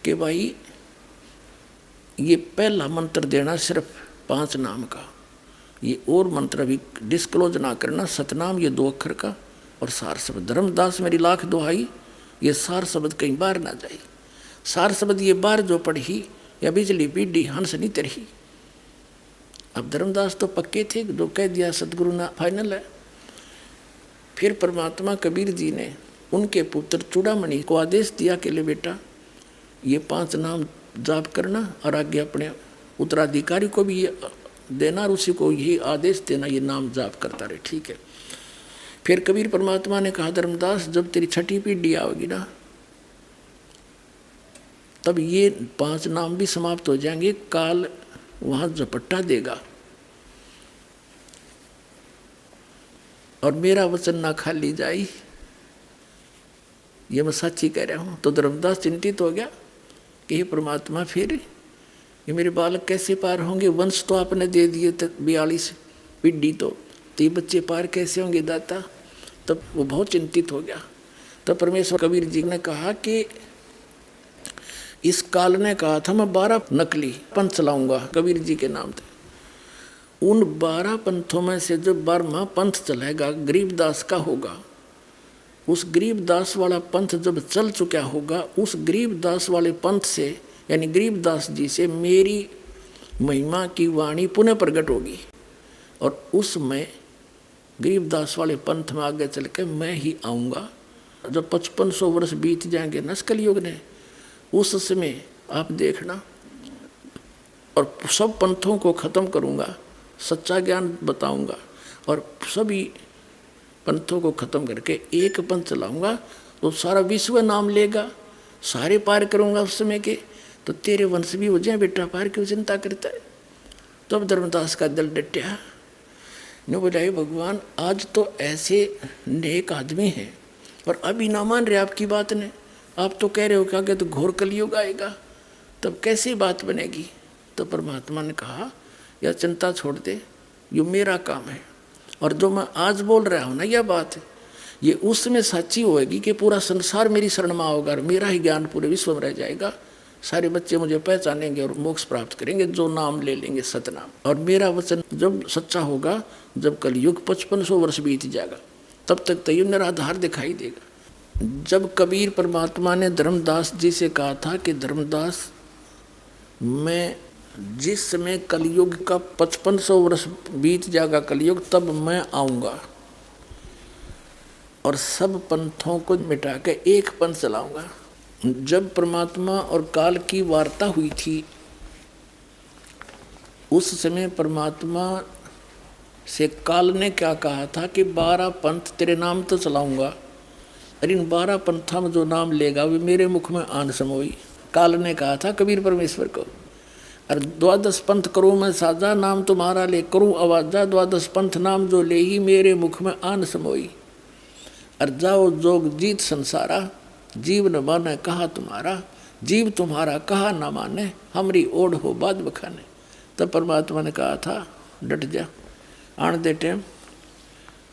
कि भाई ये पहला मंत्र देना सिर्फ 5 नाम का, ये और मंत्र अभी डिस्क्लोज ना करना, सतनाम ये 2 अक्षर का और सार शब्द। धर्मदास मेरी लाख दुहाई, ये सार शब्द कहीं बाहर ना जाए। सार शब्द ये बाहर जो पढ़ी या बिजली पीडी हंस नहीं तरही। अब धर्मदास तो पक्के थे, जो कह दिया सतगुरु ना फाइनल है। फिर परमात्मा कबीर जी ने उनके पुत्र चूड़ामणि को आदेश दिया कि ले बेटा ये 5 नाम जाप करना और आगे अपने उत्तराधिकारी को भी ये देना और उसी को यही आदेश देना, ये नाम जाप करता रहे। ठीक है। फिर कबीर परमात्मा ने कहा धर्मदास जब तेरी 6ठी पीढ़ी आओगी ना तब ये 5 नाम भी समाप्त हो जाएंगे, काल वहां झपट्टा देगा और मेरा वचन ना खाली जाई, ये मैं सच्ची कह रहा हूं। तो धर्मदास चिंतित हो गया कि हे परमात्मा फिर ये मेरे बालक कैसे पार होंगे, वंश तो आपने दे दिए तक 42 पीढ़ी, तो ये बच्चे पार कैसे होंगे दाता। तब वो बहुत चिंतित हो गया। तब परमेश्वर कबीर जी ने कहा कि इस काल ने कहा था मैं 12 नकली पंथ चलाऊंगा कबीर जी के नाम थे। उन 12 पंथों में से जो 12वां पंथ चलेगा गरीबदास का होगा। उस गरीबदास वाला पंथ जब चल चुका होगा, उस गरीबदास वाले पंथ से यानी गरीबदास जी से मेरी महिमा की वाणी पुनः प्रकट होगी और उसमें गरीबदास वाले पंथ में आगे चल के मैं ही आऊँगा। जब 5500 वर्ष बीत जाएंगे न कलयुग ने, उस समय आप देखना और सब पंथों को ख़त्म करूँगा, सच्चा ज्ञान बताऊँगा और सभी पंथों को ख़त्म करके एक पंथ चलाऊँगा तो सारा विश्व नाम लेगा, सारे पार करूँगा उस समय के, तो तेरे वंश भी हो जाए बेटा पार, क्यों चिंता करता है। तो अब धर्मदास का दिल डटया ने बोला हे भगवान आज तो ऐसे नेक आदमी हैं और अभी ना मान रहे आपकी बात ने, आप तो कह रहे हो कि आगे तो घोर कलयुग आएगा, तब कैसी बात बनेगी। तो परमात्मा ने कहा यह चिंता छोड़ दे, ये मेरा काम है और जो मैं आज बोल रहा हूँ ना यह बात ये उस समय सच्ची होएगी कि पूरा संसार मेरी शरण में आओगा और मेरा ही ज्ञान पूरे विश्व में रह जाएगा, सारे बच्चे मुझे पहचानेंगे और मोक्ष प्राप्त करेंगे जो नाम ले लेंगे सतनाम। और मेरा वचन जब सच्चा होगा, जब कलयुग 5500 वर्ष बीत जाएगा, तब तक तो ये निराधार दिखाई देगा। जब कबीर परमात्मा ने धर्मदास जी से कहा था कि धर्मदास मैं जिस समय कलयुग का 5500 वर्ष बीत जाएगा कलयुग, तब मैं आऊँगा और सब पंथों को मिटा के एक पंथ चलाऊँगा। जब परमात्मा और काल की वार्ता हुई थी उस समय परमात्मा से काल ने क्या कहा था कि 12 पंथ तेरे नाम तो चलाऊँगा और इन 12 पंथों में जो नाम लेगा वे मेरे मुख में आन समोई। काल ने कहा था कबीर परमेश्वर को, और 12 पंथ करूँ मैं साजा, नाम तुम्हारा ले करूँ आवाजा, 12 पंथ नाम जो ले ही मेरे मुख में आन समोई। और जाओ जोग जीत संसारा, जीव न माने कहा तुम्हारा, जीव तुम्हारा कहा न माने, हमरी ओढ़ हो बाद बखाने। तब परमात्मा ने कहा था डट जा, आन दे टाइम,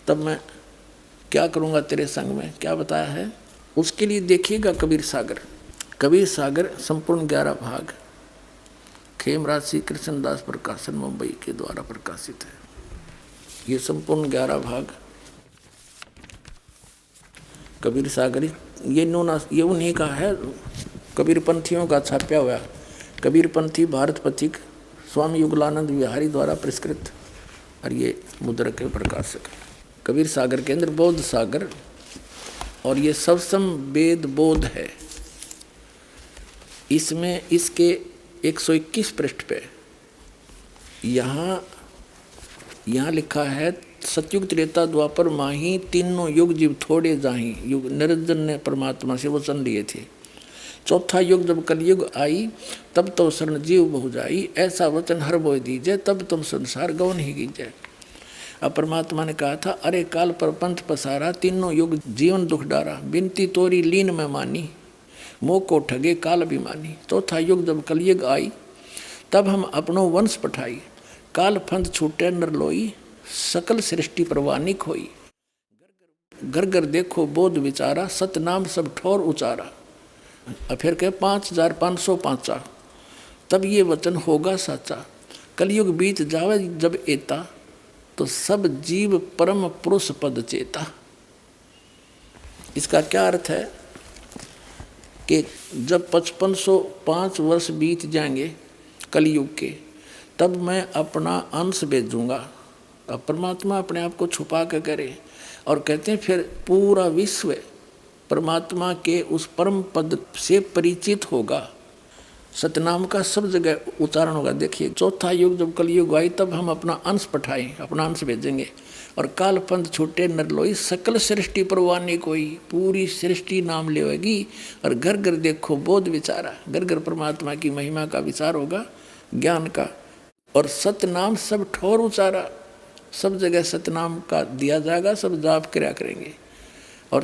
तब मैं क्या करूँगा तेरे संग में, क्या बताया है। उसके लिए देखिएगा कबीर सागर। कबीर सागर संपूर्ण 11 भाग खेमराज श्री कृष्णदास प्रकाशन मुंबई के द्वारा प्रकाशित है। ये संपूर्ण 11 भाग कबीर सागर ये उन्हीं का है, कबीर पंथियों का छापा हुआ। कबीर पंथी भारत पथिक स्वामी युगलानंद विहारी द्वारा पुरस्कृत और ये मुद्रक के प्रकाशक। कबीर सागर के अंदर बौद्ध सागर और ये सबसम वेद बोध है। इसमें इसके 121 पृष्ठ पे यहाँ लिखा है सतयुग त्रेता द्वापर माही तीनों युग जीव थोड़े जाही। युग निरंजन ने परमात्मा से वचन लिए थे। चौथा युग जब कलयुग आई तब तो शरण जीव बहु जाई, ऐसा वचन हर बोय दीजिए तब तुम संसार गौन ही कीजिए। अब परमात्मा ने कहा था अरे काल पर पंथ पसारा, तीनों युग जीवन दुख डारा, बिनती तोरी लीन में मानी, मोह को ठगे काल अभिमानी। चौथा युग जब कलयुग आई तब हम अपनो वंश पठाई, काल फंद छूटे नर लोई, सकल सृष्टि परवानी खोई। घर घर देखो बोध विचारा, सतनाम सब ठोर उचारा। और फिर कहे 5505 तब ये वचन होगा साचा। कलयुग बीत जावे जब एता, तो सब जीव परम पुरुष पद चेता। इसका क्या अर्थ है कि जब 5505 वर्ष बीत जाएंगे कलयुग के, तब मैं अपना अंश भेजूंगा। अब परमात्मा अपने आप को छुपा के करे और कहते हैं फिर पूरा विश्व परमात्मा के उस परम पद से परिचित होगा। सतनाम का सब जगह उच्चारण होगा। देखिए, चौथा युग जब कलयुग आई तब हम अपना अंश पठाएं, अपना अंश भेजेंगे। और काल पंथ छूटे नरलोई, सकल सृष्टि परवानी कोई। पूरी सृष्टि नाम लेगी और घर घर देखो बोध विचारा। घर घर परमात्मा की महिमा का विचार होगा, ज्ञान का। और सतनाम सब ठोर उचारा, सब जगह सतनाम का दिया जाएगा, सब जाप किया करेंगे। और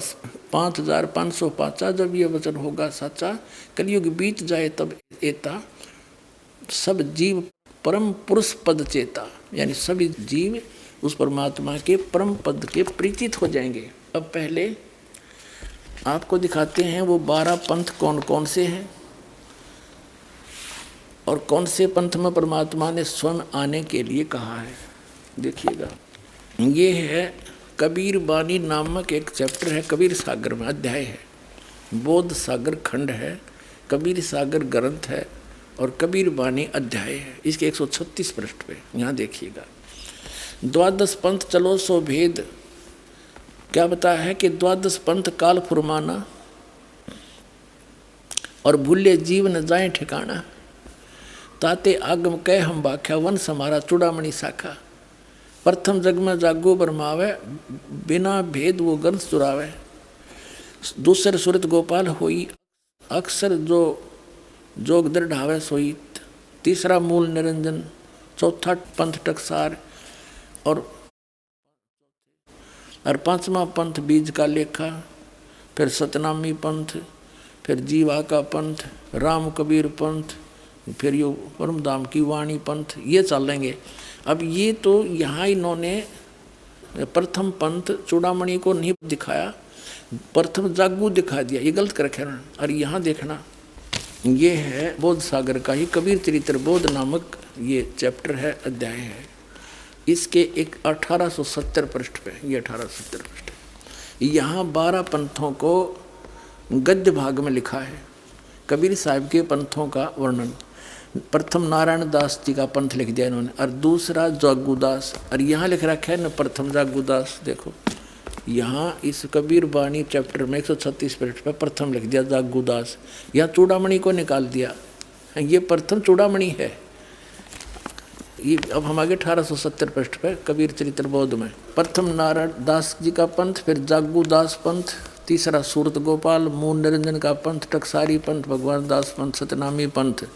5505 जब ये वचन होगा साचा, कलयुग बीत जाए तब एता, सब जीव परम पुरुष पद चेता, यानी सभी जीव उस परमात्मा के परम पद के परिचित हो जाएंगे। अब पहले आपको दिखाते हैं वो 12 पंथ कौन कौन से हैं और कौन से पंथ में परमात्मा ने स्वयं आने के लिए कहा है। देखिएगा, ये है कबीर बानी नामक एक चैप्टर है, कबीर सागर में अध्याय है। बोध सागर खंड है, कबीर सागर ग्रंथ है और कबीर बानी अध्याय है। इसके 136 पृष्ठ पे यहाँ देखिएगा। 12 पंथ चलो सो भेद, क्या बताया है कि 12 पंथ काल फुरमाना और भूले जीव न जाए ठिकाना। ताते आगम कह हम बाख्या, वंश हमारा चूड़ामणि शाखा। प्रथम जग में जागो बरमावे, बिना भेद वो गंध चुरावे। दूसर सुरत गोपाल होई, अक्सर जो जोग दृढ़ावे सोई। तीसरा मूल निरंजन, चौथा पंथ टकसार और पांचवा पंथ बीज का लेखा। फिर सतनामी पंथ, फिर जीवा का पंथ, राम कबीर पंथ, फिर यो परमधाम की वाणी पंथ, ये चलेंगे। अब ये तो यहाँ इन्होंने प्रथम पंथ चूड़ामणि को नहीं दिखाया, प्रथम जागू दिखा दिया, ये गलत कर रखे ना। और यहाँ देखना, ये है बोध सागर का ही कबीर चरित्र बोध नामक ये चैप्टर है, अध्याय है। इसके एक 1870 पृष्ठ पे, ये 1870 पृष्ठ, यहाँ 12 पंथों को गद्य भाग में लिखा है। कबीर साहब के पंथों का वर्णन। प्रथम नारायण दास जी का पंथ लिख दिया इन्होंने, और दूसरा जागूदास। और यहाँ लिख रखा है न प्रथम जागूदास। देखो यहाँ इस कबीर बानी चैप्टर में 136 पृष्ठ पर प्रथम लिख दिया जागूदास। यहाँ चूड़ामणि को निकाल दिया, ये प्रथम चूड़ामणि है। ये अब हम आगे 1870 पृष्ठ पर कबीर चरित्र बोध में प्रथम नारायण दास जी का पंथ, फिर जागूदास पंथ, तीसरा सूरत गोपाल, मूल निरंजन का पंथ, टकसारी पंथ, भगवान दास पंथ, सतनामी पंथ,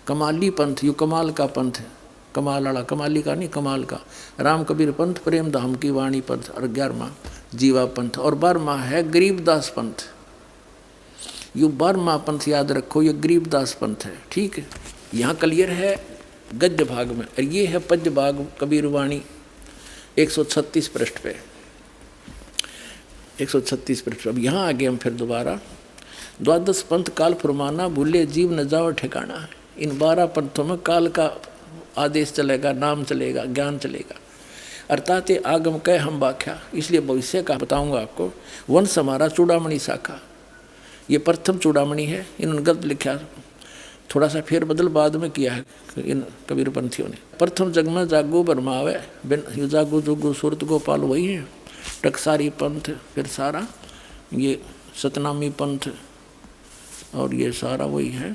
कमाली पंथ, यू कमाल का पंथ है, कमाल वाला, कमाली का नहीं कमाल का, राम कबीर पंथ, प्रेम धाम की वाणी पंथ, और 11वां जीवा पंथ, और 12वां है गरीबदास पंथ। यू 12वां पंथ याद रखो, ये गरीबदास पंथ है। ठीक है, यहाँ क्लियर है गद्य भाग में। और ये है पद्य भाग कबीर वाणी 136 पृष्ठ पे, 136 पृष्ठ। अब यहाँ आगे हम फिर दोबारा 12 पंथ काल फुरमाना, भूले जीव न जाओ ठिकाना। इन 12 पंथों में काल का आदेश चलेगा, नाम चलेगा, ज्ञान चलेगा। अर्थात आगम कह हम व्याख्या, इसलिए भविष्य का बताऊंगा आपको। वंश हमारा चूड़ामणि शाखा, ये प्रथम चूड़ामणि है। इन्होंने गलत लिखा, थोड़ा सा फेर बदल बाद में किया है इन कबीर पंथियों ने। प्रथम जग में जागो बरमावे, बिन जागो जोगो सूरत गोपाल वही है। टकसारी पंथ, फिर सारा ये सतनामी पंथ, और ये सारा वही है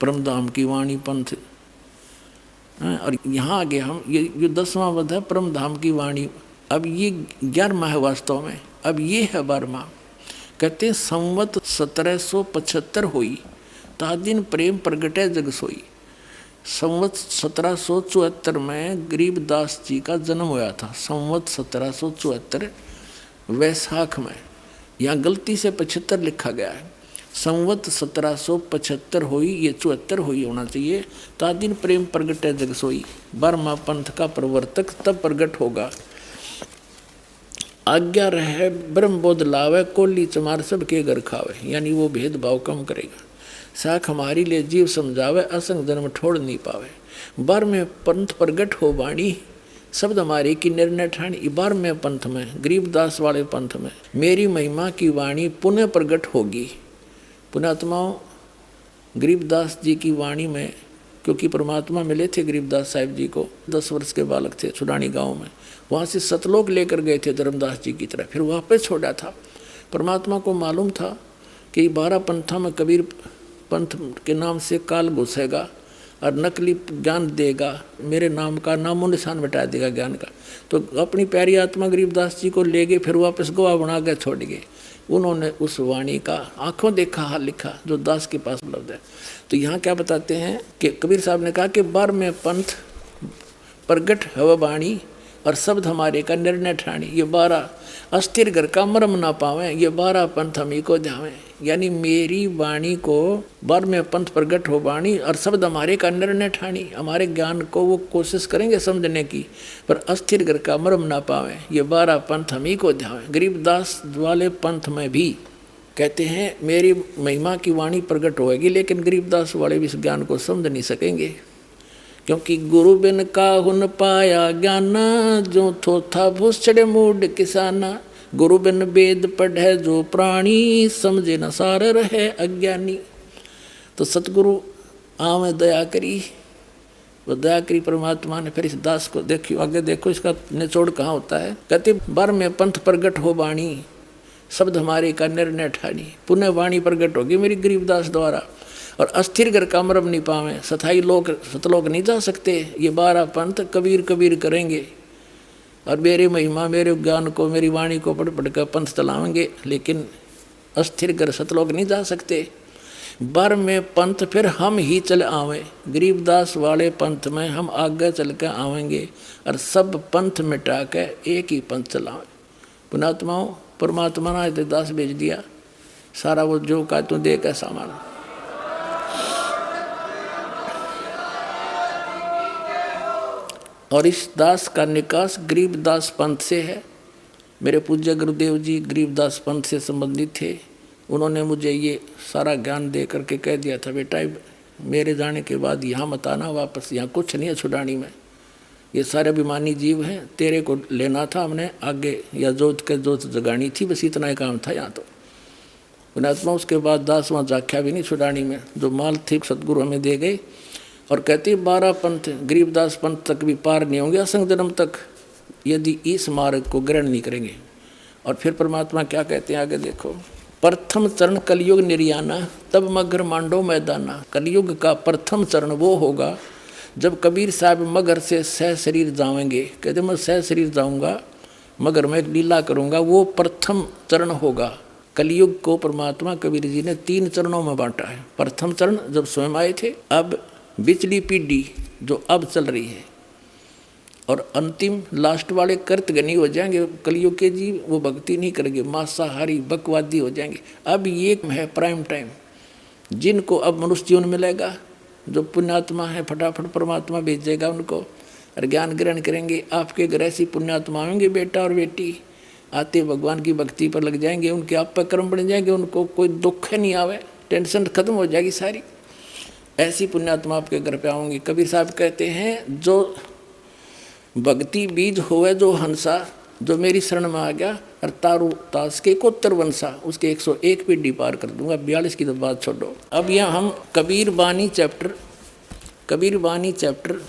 परमधाम की वाणी पंथ। और यहाँ आगे हम ये 10वां पद है परमधाम की वाणी। अब ये 11वां है वास्तव में, अब ये है 12वां। कहते हैं संवत 1775 हुई, ता दिन प्रेम प्रगटे जग सोई। संवत 1774 में गरीबदास जी का जन्म हुआ था। संवत 1774 वैशाख में, यहाँ गलती से 75 लिखा गया है। संवत 1775 हुई, ये 74 हुई होना चाहिए। ता दिन प्रेम प्रगटे जग सोई। 12वां पंथ का प्रवर्तक तब प्रगट होगा। आज्ञा रहे ब्रह्म बोध लावे, कोली चमार सबके घर खावे, यानी वो भेदभाव कम करेगा। साख हमारी ले जीव समझावे, असंग जन्म ठोड़ नहीं पावे। बार में पंथ प्रगट हो वाणी, शब्द हमारे की निर्णय ठाणी। बार में पंथ में, गरीबदास वाले पंथ में, मेरी महिमा की वाणी पुनः प्रगट होगी। पुण्यात्माओं, गरीबदास जी की वाणी में, क्योंकि परमात्मा मिले थे गरीबदास साहिब जी को, 10 वर्ष के बालक थे, छुड़ानी गांव में। वहाँ से सतलोक लेकर गए थे धर्मदास जी की तरह, फिर वापस छोड़ा था। परमात्मा को मालूम था कि 12 पंथों में कबीर पंथ के नाम से काल घुसेगा और नकली ज्ञान देगा, मेरे नाम का नामो निशान मिटा देगा ज्ञान का। तो अपनी प्यारी आत्मा गरीबदास जी को ले गए, फिर वापस गवाह बना के छोड़ गए। उन्होंने उस वाणी का आंखों देखा हाल लिखा जो दास के पास उपलब्ध है। तो यहाँ क्या बताते हैं कि कबीर साहब ने कहा कि बार में पंथ प्रगट हव वाणी और शब्द हमारे का निर्णय ठाणी। ये 12 अस्थिर घर का मरम ना पावे, ये 12 पंथ हमी को ध्यावे। यानी मेरी वाणी को बार में पंथ प्रगट हो वाणी और शब्द हमारे का निर्णय ठाणी। हमारे ज्ञान को वो कोशिश करेंगे समझने की, पर अस्थिर घर का मरम ना पावे, ये 12 पंथ हमी को ध्यावे। गरीबदास वाले पंथ में भी कहते हैं मेरी महिमा की वाणी प्रगट होएगी, लेकिन गरीबदास वाले भी इस ज्ञान को समझ नहीं सकेंगे, क्योंकि गुरु बिन काहुन पाया ज्ञाना, जो थोथा भूसड़े मूड किसाना। गुरु बिन वेद पढ़े जो प्राणी, समझे न सार रहे अज्ञानी। तो सतगुरु आवे दया करी, वो दया करी परमात्मा ने। फिर इस दास को देखियो, आगे देखो इसका निचोड़ कहाँ होता है। कहते बार में पंथ प्रगट हो वाणी, शब्द हमारे का निर्णय ठानी। पुनः वाणी प्रगट होगी मेरी गरीबदास द्वारा, और अस्थिर घर का मरम नहीं पावे, सथाई लोग सतलोक नहीं जा सकते। ये 12 पंथ कबीर कबीर करेंगे और मेरे महिमा मेरे ज्ञान को मेरी वाणी को पढ़ पढ़ कर पंथ चलाएंगे, लेकिन अस्थिर घर सतलोक नहीं जा सकते। बर में पंथ फिर हम ही चल आवे, गरीबदास वाले पंथ में हम आगे चल कर आवेंगे और सब पंथ मिटा के एक ही पंथ चलावे। पुणात्माओं, परमात्मा ने दास भेज दिया, सारा वो जो का तू दे का सामान। और इस दास का निकास गरीबदास पंथ से है। मेरे पूज्य गुरुदेव जी गरीबदास पंथ से संबंधित थे। उन्होंने मुझे ये सारा ज्ञान दे करके कह दिया था, बेटा मेरे जाने के बाद यहाँ मत आना वापस, यहाँ कुछ नहीं है छुड़ानी में, ये सारे अभिमानी जीव हैं, तेरे को लेना था हमने आगे, या जोत के जोत जगानी थी, बस इतना ही काम था यहाँ। तो पुणात्मा उसके बाद दास वहाँ जाख्या भी नहीं छुड़ानी में, जो माल थी सतगुरु हमें दे गए। और कहती 12 पंथ गरीबदास पंथ तक भी पार नहीं होंगे असंग जन्म तक, यदि इस मार्ग को ग्रहण नहीं करेंगे। और फिर परमात्मा क्या कहते हैं आगे देखो, प्रथम चरण कलयुग निर्याना, तब मगर मांडो मैदाना। कलयुग का प्रथम चरण वो होगा जब कबीर साहब मगर से सह शरीर जाएंगे। कहते मैं सह शरीर जाऊँगा, मगर मैं एक लीला करूँगा, वो प्रथम चरण होगा। कलयुग को परमात्मा कबीर जी ने 3 चरणों में बांटा है। प्रथम चरण जब स्वयं आए थे, अब बिचली पीढ़ी जो अब चल रही है, और अंतिम लास्ट वाले कर्तगनी हो जाएंगे कलयुग के जीव, वो भक्ति नहीं करेंगे, मांसाहारी बकवादी हो जाएंगे। अब ये है प्राइम टाइम, जिनको अब मनुष्य जीवन मिलेगा, जो पुण्यात्मा है फटाफट परमात्मा भेजेगा उनको और ज्ञान ग्रहण करेंगे। आपके घर ऐसी पुण्यात्मा आएंगे बेटा और बेटी, आते भगवान की भक्ति पर लग जाएंगे, उनके आप पर कर्म बन जाएंगे, उनको कोई दुख नहीं आवे, टेंशन खत्म हो जाएगी सारी। ऐसी पुण्यात्मा आपके घर पे आऊँगी। कबीर साहब कहते हैं जो भक्ति बीज होवे जो हंसा, जो मेरी शरण में आ गया और तारू तास के कोत्तर वंशा, उसके 101 पीढ़ी पार कर दूंगा। 42 की तो बात छोड़ो। अब यहाँ हम कबीर बानी चैप्टर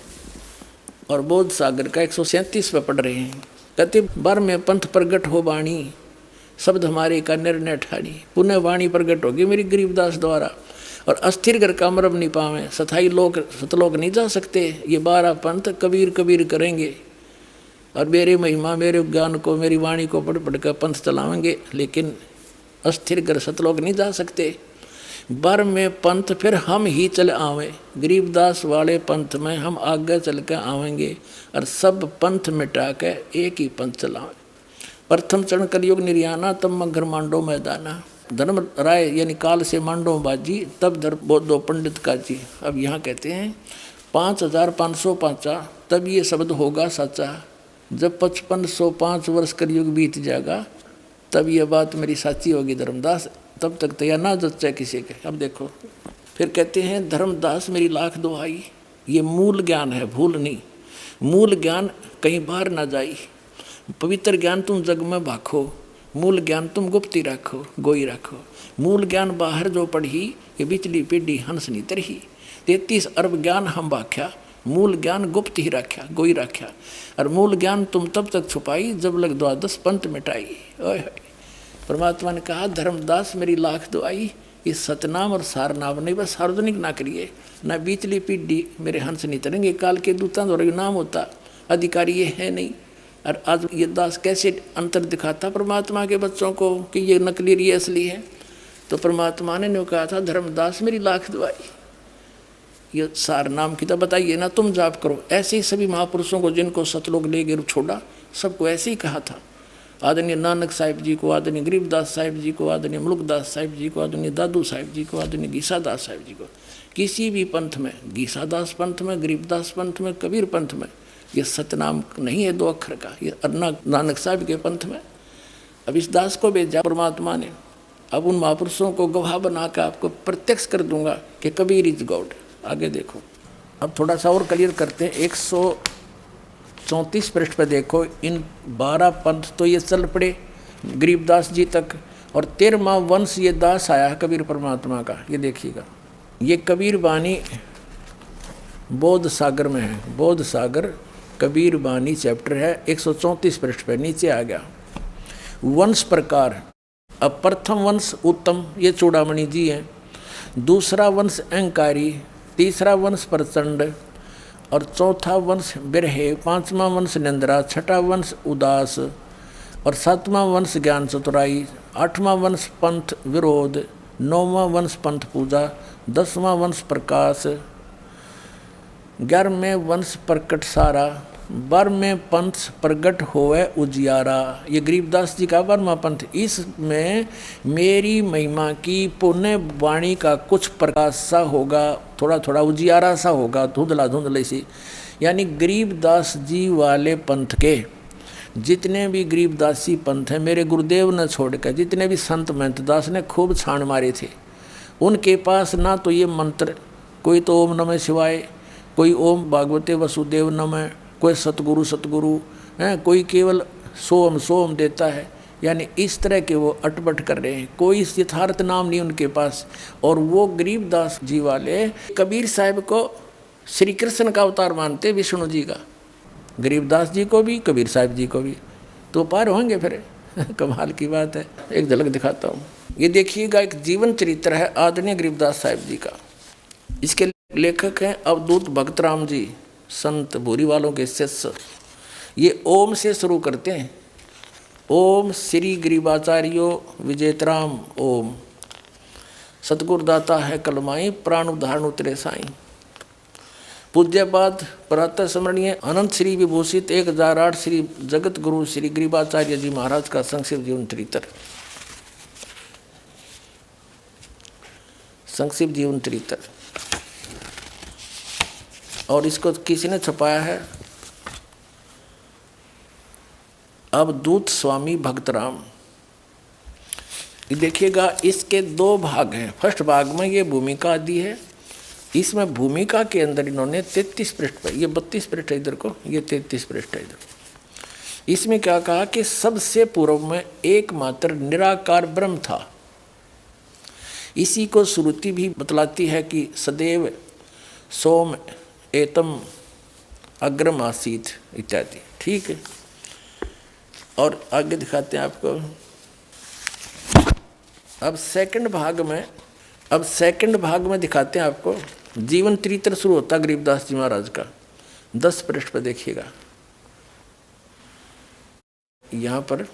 और बोध सागर का 137 पे पढ़ रहे हैं। कहते बार में पंथ प्रगट हो वाणी, शब्द हमारे का निर्णय ठानी। पुनः वाणी प्रगट होगी मेरी गरीबदास द्वारा, और अस्थिर घर का मरम नहीं पावे, सथाई लोग सतलोक नहीं जा सकते। ये 12 पंथ कबीर कबीर करेंगे और मेरे महिमा मेरे ज्ञान को मेरी वाणी को पढ़ पढ़ कर पंथ चलाएंगे, लेकिन अस्थिर घर सतलोक नहीं जा सकते। बर में पंथ फिर हम ही चल आवे, गरीबदास वाले पंथ में हम आगे चल कर आवेंगे और सब पंथ मिटा के एक ही पंथ चलावे। प्रथम चरण कलयुग निर्याना, तब मगर मांडो मैदाना। धर्म राय यानी काल से मांडो बाजी, तब धर्म बौद्धो पंडित काजी। अब यहाँ कहते हैं 5505, तब ये शब्द होगा सच्चा। जब 5505 वर्ष कलयुग बीत जाएगा तब यह बात मेरी साची होगी धर्मदास, तब तक तो यह ना जच्चा किसी के। अब देखो फिर कहते हैं धर्मदास मेरी लाख दुहाई, ये मूल ज्ञान है, भूल नहीं। मूल ज्ञान कहीं बाहर ना जाई, पवित्र ज्ञान तुम जग में भाखो, मूल ज्ञान तुम गुप्त ही रखो, गोई रखो। मूल ज्ञान बाहर जो पढ़ी, ये बिचली पीढ़ी हंस नी तरही। 33 अरब ज्ञान हम भाख्या, मूल ज्ञान गुप्त ही रख्या, गोई रख्या। और मूल ज्ञान तुम तब तक छुपाई जब लग द्वादश पंथ मिटाई। ओए परमात्मा ने कहा धर्मदास मेरी लाख दुआई, इस सतनाम और सारनाम नहीं, बस सार्वजनिक ना करिए, ना बीचली पीढ़ी मेरे हंस नहीं तरेंगे। काल के दूता द्वारा नाम होता, अधिकारी ये है नहीं। और आज ये दास कैसे अंतर दिखाता परमात्मा के बच्चों को कि ये नकली ये असली है। तो परमात्मा ने कहा था धर्मदास मेरी लाख दुआई, ये सार नाम की तो बताइए ना, तुम जाप करो। ऐसे ही सभी महापुरुषों को जिनको सतलोक ले गए छोड़ा, सबको ऐसे ही कहा था। आदरणीय नानक साहिब जी को, आदरणीय गरीबदास साहिब जी को, आदरणीय मुल्कदास साहिब जी को, आदरणीय दादू साहिब जी को, आदरणीय गीसादास साहिब जी को। किसी भी पंथ में, गीसादास पंथ में, गरीबदास पंथ में, कबीर पंथ में, ये सतनाम नहीं है 2 अक्षर का, ये नानक साहिब के पंथ में। अब इस दास को भेजा परमात्मा ने, अब उन महापुरुषों को गवाह बनाकर आपको प्रत्यक्ष कर दूंगा कि कबीर इज गॉड। आगे देखो, अब थोड़ा सा और क्लियर करते हैं। 134 पृष्ठ पे देखो, इन 12 पंथ तो ये चल पड़े गरीबदास जी तक, और 13वां वंश ये दास आया है कबीर परमात्मा का। ये देखिएगा, ये कबीर बानी बोध सागर में है, बोध सागर कबीर बानी चैप्टर है, 134 पृष्ठ पे नीचे आ गया। वंश प्रकार, अब प्रथम वंश उत्तम, ये चूड़ामणि जी हैं। दूसरा वंश अहंकारी, तीसरा वंश प्रचंड, और चौथा वंश बिरहे, 5वां वंश निंद्रा, 6ठा वंश उदास, और 7वां वंश ज्ञान चतुराई, 8वां वंश पंथ विरोध, 9वां वंश पंथ पूजा, 10वां वंश प्रकाश, 11वें वंश प्रकट सारा, 12वें पंथ प्रगट होवे उजियारा। ये गरीबदास जी का 12वां पंथ। इसमें मेरी महिमा की पुण्य वाणी का कुछ प्रकाश सा होगा, थोड़ा थोड़ा उजियारा सा होगा, धुंधला धुंधले सी। यानी गरीबदास जी वाले पंथ के जितने भी गरीबदासी पंथ हैं, मेरे गुरुदेव ने छोड़कर जितने भी संत महंत दास ने खूब छाण मारे थे, उनके पास ना तो ये मंत्र, कोई तो ओम नमः शिवाय, कोई ओम भागवते वसुदेव नमः, कोई सतगुरु सतगुरु हैं, कोई केवल सोम सोम देता है। यानी इस तरह के वो अटपट कर रहे हैं, कोई यथार्थ नाम नहीं उनके पास। और वो गरीबदास जी वाले कबीर साहब को श्री कृष्ण का अवतार मानते, विष्णु जी का, गरीबदास जी को भी, कबीर साहब जी को भी। तो पार होंगे फिर कमाल की बात है। एक झलक दिखाता हूँ, ये देखिएगा, एक जीवन चरित्र है आदरणीय गरीबदास साहब जी का। इसके लेखक हैं अवधूत भक्तराम जी, संत भूरी वालों के शिष्य। ये ओम से शुरू करते हैं, ओम श्री गरीबाचार्यो विजेतराम ओम, सतगुरुदाता है कलमाई, प्राण उदाहरण उतरे साई। पूज्यपाद प्रातः स्मरणीय अनंत श्री विभूषित 1008 श्री जगत गुरु श्री गरीबाचार्य जी महाराज का संक्षिप्त जीवन चरित्र, संक्षिप्त जीवन चरित्र। और इसको किसी ने छपाया है, अवधूत स्वामी भक्तराम। ये देखिएगा, इसके 2 भाग हैं। फर्स्ट भाग में ये भूमिका आदि है, इसमें भूमिका के अंदर इन्होंने 33 पृष्ठ पर, ये 32 पृष्ठ है इधर को, ये 33 पृष्ठ है इधर। इसमें क्या कहा कि सबसे पूर्व में एकमात्र निराकार ब्रह्म था। इसी को श्रुति भी बतलाती है कि सदैव सोम एतम अग्रम आसीत इत्यादि। ठीक है, और आगे दिखाते हैं आपको। अब सेकंड भाग में दिखाते हैं आपको, जीवन चरित्र शुरू होता गरीबदास जी महाराज का। 10 पृष्ठ पर देखिएगा, यहाँ पर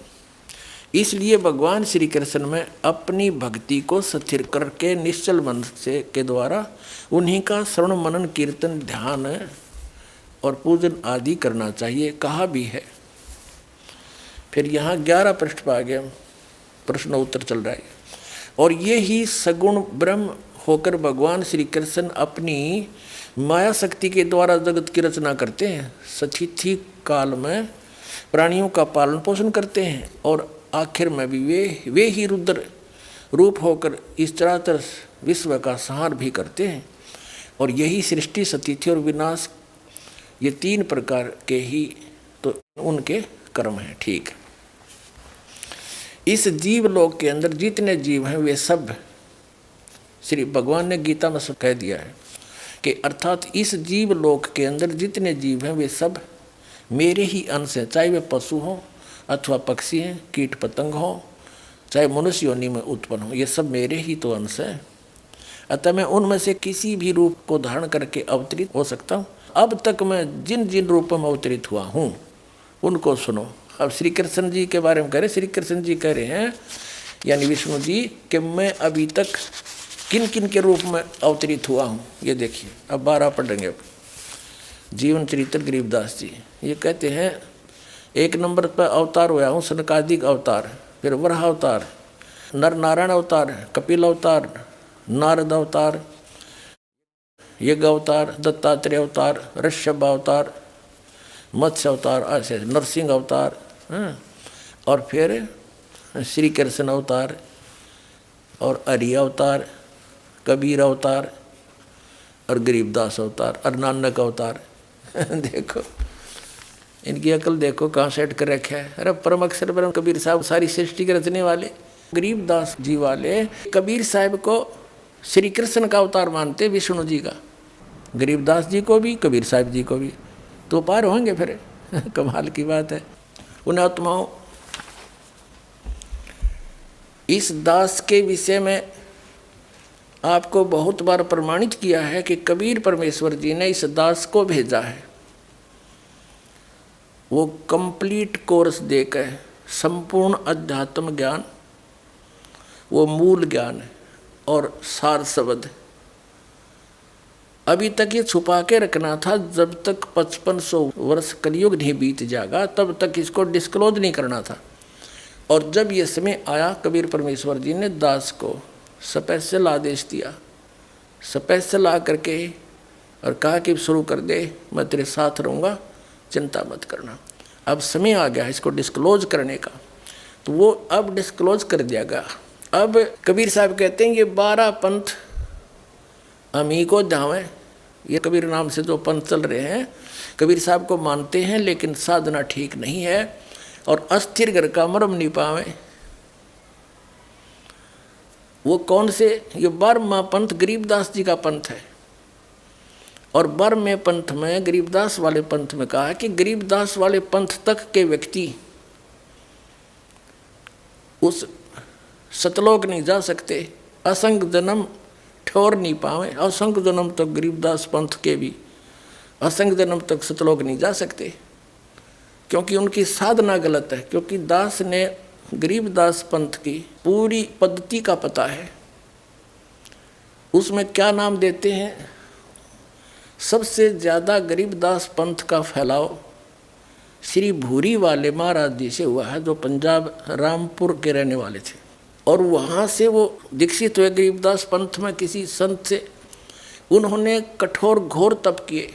इसलिए भगवान श्री कृष्ण में अपनी भक्ति को स्थिर करके निश्चल मन से के द्वारा उन्हीं का श्रवण मनन कीर्तन ध्यान और पूजन आदि करना चाहिए, कहा भी है। फिर यहाँ 11 पृष्ठ पर आ गया, प्रश्न उत्तर चल रहा है। और ये ही सगुण ब्रह्म होकर भगवान श्री कृष्ण अपनी माया शक्ति के द्वारा जगत की रचना करते हैं। सतिथि काल में प्राणियों का पालन पोषण करते हैं और आखिर में भी वे ही रुद्र रूप होकर इस चराचर विश्व का संहार भी करते हैं। और यही सृष्टि, स्थिति और विनाश, ये 3 प्रकार के ही तो उनके कर्म हैं। ठीक है। इस जीव लोक के अंदर जितने जीव हैं वे सब, श्री भगवान ने गीता में सब कह दिया है कि अर्थात इस जीव लोक के अंदर जितने जीव हैं वे सब मेरे ही अंश हैं, चाहे वे पशु हों अथवा पक्षी हैं, कीट पतंग हों, चाहे मनुष्य योनि में उत्पन्न हो, ये सब मेरे ही तो अंश हैं। अतः मैं उनमें से किसी भी रूप को धारण करके अवतरित हो सकता हूँ। अब तक मैं जिन जिन रूपों में अवतरित हुआ हूँ उनको सुनो। अब श्री कृष्ण जी के बारे में कह रहे, श्री कृष्ण जी कह रहे हैं यानी विष्णु जी कि मैं अभी तक किन किन के रूप में अवतरित हुआ हूँ। ये देखिए, अब 12 पढ़ेंगे। अब जीवन चरित्र गरीबदास जी ये कहते हैं 1 नंबर पर अवतार हुआ हूँ सनकादिक अवतार, फिर वराह अवतार, नर नारायण अवतार, कपिल अवतार, नारद अवतार, यज्ञ अवतार, दत्तात्रेय अवतार, ऋषभ अवतार, मत्स्य अवतार, ऐसे नरसिंह अवतार, और फिर श्री कृष्ण अवतार और हरि अवतार, कबीर अवतार और गरीबदास अवतार और नानक अवतार। देखो इनकी अकल देखो कहाँ सेट कर रखा है। अरे परम अक्षर परम कबीर साहब सारी सृष्टि के रचने वाले गरीबदास जी वाले कबीर साहब को श्री कृष्ण का अवतार मानते, विष्णु जी का, गरीबदास जी को भी कबीर साहब जी को भी, तो पार होंगे फिर। कमाल की बात है। उन आत्माओं, इस दास के विषय में आपको बहुत बार प्रमाणित किया है कि कबीर परमेश्वर जी ने इस दास को भेजा है। वो कंप्लीट कोर्स देकर संपूर्ण अध्यात्म ज्ञान, वो मूल ज्ञान और सार शब्द अभी तक ये छुपा के रखना था। जब तक 5500 वर्ष कलयुग नहीं बीत जाएगा तब तक इसको डिस्क्लोज नहीं करना था। और जब ये समय आया कबीर परमेश्वर जी ने दास को स्पेशल आदेश दिया, स्पेशल ला करके और कहा कि शुरू कर दे, मैं तेरे साथ रहूँगा, चिंता मत करना। अब समय आ गया इसको डिस्क्लोज करने का, तो वो अब डिस्क्लोज कर दिया गया। अब कबीर साहब कहते हैं ये 12 पंथ अमी को जावें, ये कबीर नाम से जो पंथ चल रहे हैं कबीर साहब को मानते हैं लेकिन साधना ठीक नहीं है और अस्थिर घर का मरम नहीं पावे। वो कौन से, ये 12वां पंथ गरीबदास जी का पंथ है। और 12वें पंथ में गरीबदास वाले पंथ में कहा है कि गरीबदास वाले पंथ तक के व्यक्ति उस सतलोक नहीं जा सकते, असंग जन्म ठोर नहीं पावे। असंग जन्म तक गरीबदास पंथ के भी असंग जन्म तक सतलोक नहीं जा सकते, क्योंकि उनकी साधना गलत है। क्योंकि दास ने गरीबदास पंथ की पूरी पद्धति का पता है। उसमें क्या नाम देते हैं, सबसे ज़्यादा गरीबदास पंथ का फैलाव श्री भूरी वाले महाराज जी से हुआ है, जो पंजाब रामपुर के रहने वाले थे। और वहाँ से वो दीक्षित हुए गरीबदास पंथ में किसी संत से। उन्होंने कठोर घोर तप किए,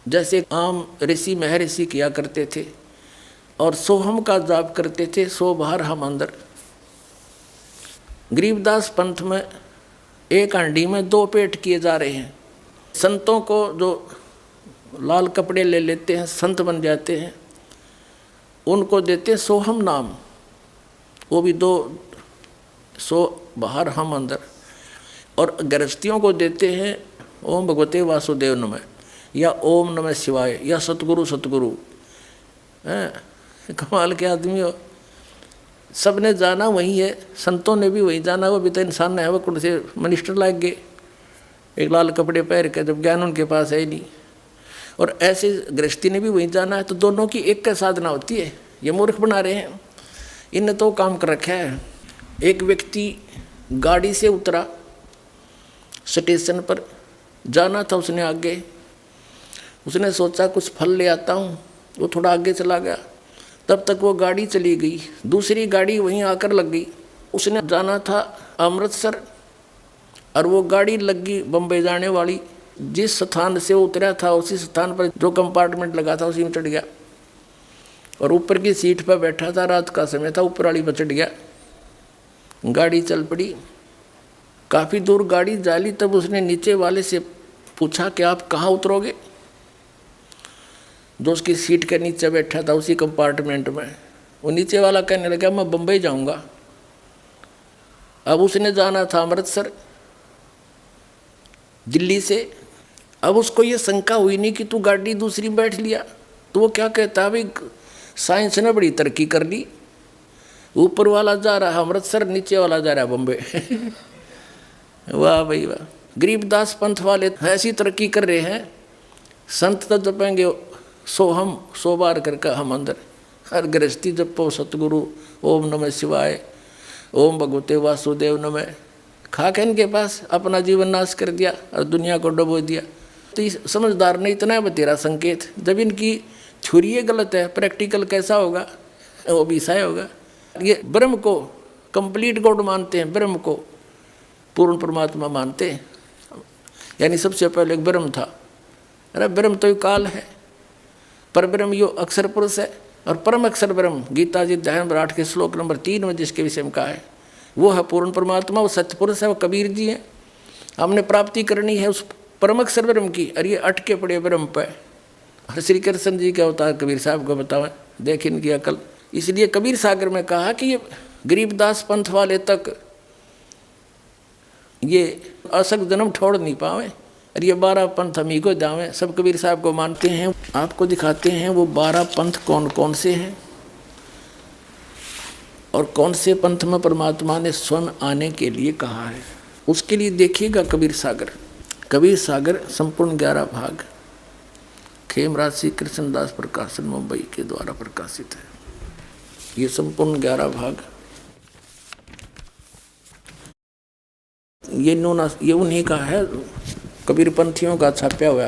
जैसे आम ऋषि महर्षि किया करते थे, और सोहम का जाप करते थे, सो बाहर हम अंदर। गरीबदास पंथ में एक हांडी में 2 पेट किए जा रहे हैं। संतों को जो लाल कपड़े ले लेते हैं, संत बन जाते हैं, उनको देते सोहम नाम, वो भी 2 सो बाहर हम अंदर। और गृहस्थियों को देते हैं ओम भगवते वासुदेव नमः, या ओम नमः शिवाय, या सतगुरु सतगुरु। कमाल के आदमी हो। सब ने जाना वही है, संतों ने भी वही जाना। वो भी तो इंसान है, वो कौन से मिनिस्टर लाग गए एक लाल कपड़े पहन के, जब ज्ञान उनके पास है ही नहीं। और ऐसे गृहस्थी ने भी वही जाना है। तो दोनों की एक का साधना होती है। ये मूर्ख बना रहे हैं, इनने तो काम कर रखा है। एक व्यक्ति गाड़ी से उतरा, स्टेशन पर जाना था उसने आगे, उसने सोचा कुछ फल ले आता हूँ, वो थोड़ा आगे चला गया। तब तक वो गाड़ी चली गई, दूसरी गाड़ी वहीं आकर लग गई। उसने जाना था अमृतसर और वो गाड़ी लग गई बम्बई जाने वाली। जिस स्थान से वो उतरा था उसी स्थान पर जो कंपार्टमेंट लगा था उसी में चढ़ गया। और ऊपर की सीट पर बैठा था, रात का समय था, ऊपर वाली पर चढ़ गया, गाड़ी चल पड़ी। काफ़ी दूर गाड़ी जाली, तब उसने नीचे वाले से पूछा कि आप कहाँ उतरोगे। जो उसकी सीट के नीचे बैठा था उसी कंपार्टमेंट में, वो नीचे वाला कहने लगा मैं बम्बई जाऊंगा। अब उसने जाना था अमृतसर दिल्ली से। अब उसको ये शंका हुई नहीं कि तू गाड़ी दूसरी बैठ लिया, तो वो क्या कहता है, भाई साइंस ने बड़ी तरक्की कर ली, ऊपर वाला जा रहा है अमृतसर, नीचे वाला जा रहा है बम्बई। वाह भाई वाह। गरीबदास पंथ वाले ऐसी तरक्की कर रहे हैं, संत तो जपेंगे 100 बार करके हम अंदर, हर गृहस्थी जपो सतगुरु ओम नमः शिवाय, ओम भगवते वासुदेव नमः। खा के इनके पास अपना जीवन नाश कर दिया और दुनिया को डुबो दिया। तो समझदार ने इतना बतेरा संकेत, जब इनकी थ्योरी गलत है, प्रैक्टिकल कैसा होगा, वो भी सही होगा। ये ब्रह्म को कंप्लीट गॉड मानते हैं, ब्रह्म को पूर्ण परमात्मा मानते हैं, यानी सबसे पहले एक ब्रह्म था। अरे ब्रह्म तो काल है, पर ब्रह्म यो अक्षर पुरुष है, और परम अक्षर ब्रह्म गीता जी अध्याय नंबर 8 के श्लोक नंबर 3 में जिसके विषय में कहा है, वो है पूर्ण परमात्मा, वो सत्य पुरुष है, वो कबीर जी हैं। हमने प्राप्ति करनी है उस परम अक्षर ब्रह्म की, और ये अटके पड़े ब्रह्म पर। और श्री कृष्ण जी क्या होता है, कबीर साहब को बतावें, देख इनकी अकल। इसलिए कबीर सागर में कहा कि ये गरीबदास पंथ वाले तक ये असक जन्म छोड़ नहीं पावे, और ये 12 पंथ हम ही को जावे, सब कबीर साहब को मानते हैं। आपको दिखाते हैं वो 12 पंथ कौन कौन से हैं, और कौन से पंथ में परमात्मा ने स्वयं आने के लिए कहा है। उसके लिए देखिएगा कबीर सागर। कबीर सागर संपूर्ण 11 भाग खेमराज श्री कृष्णदास प्रकाशन मुंबई के द्वारा प्रकाशित है। ये संपूर्ण 11 भाग ये उन्हीं का है, कबीर पंथियों का छापा हुआ।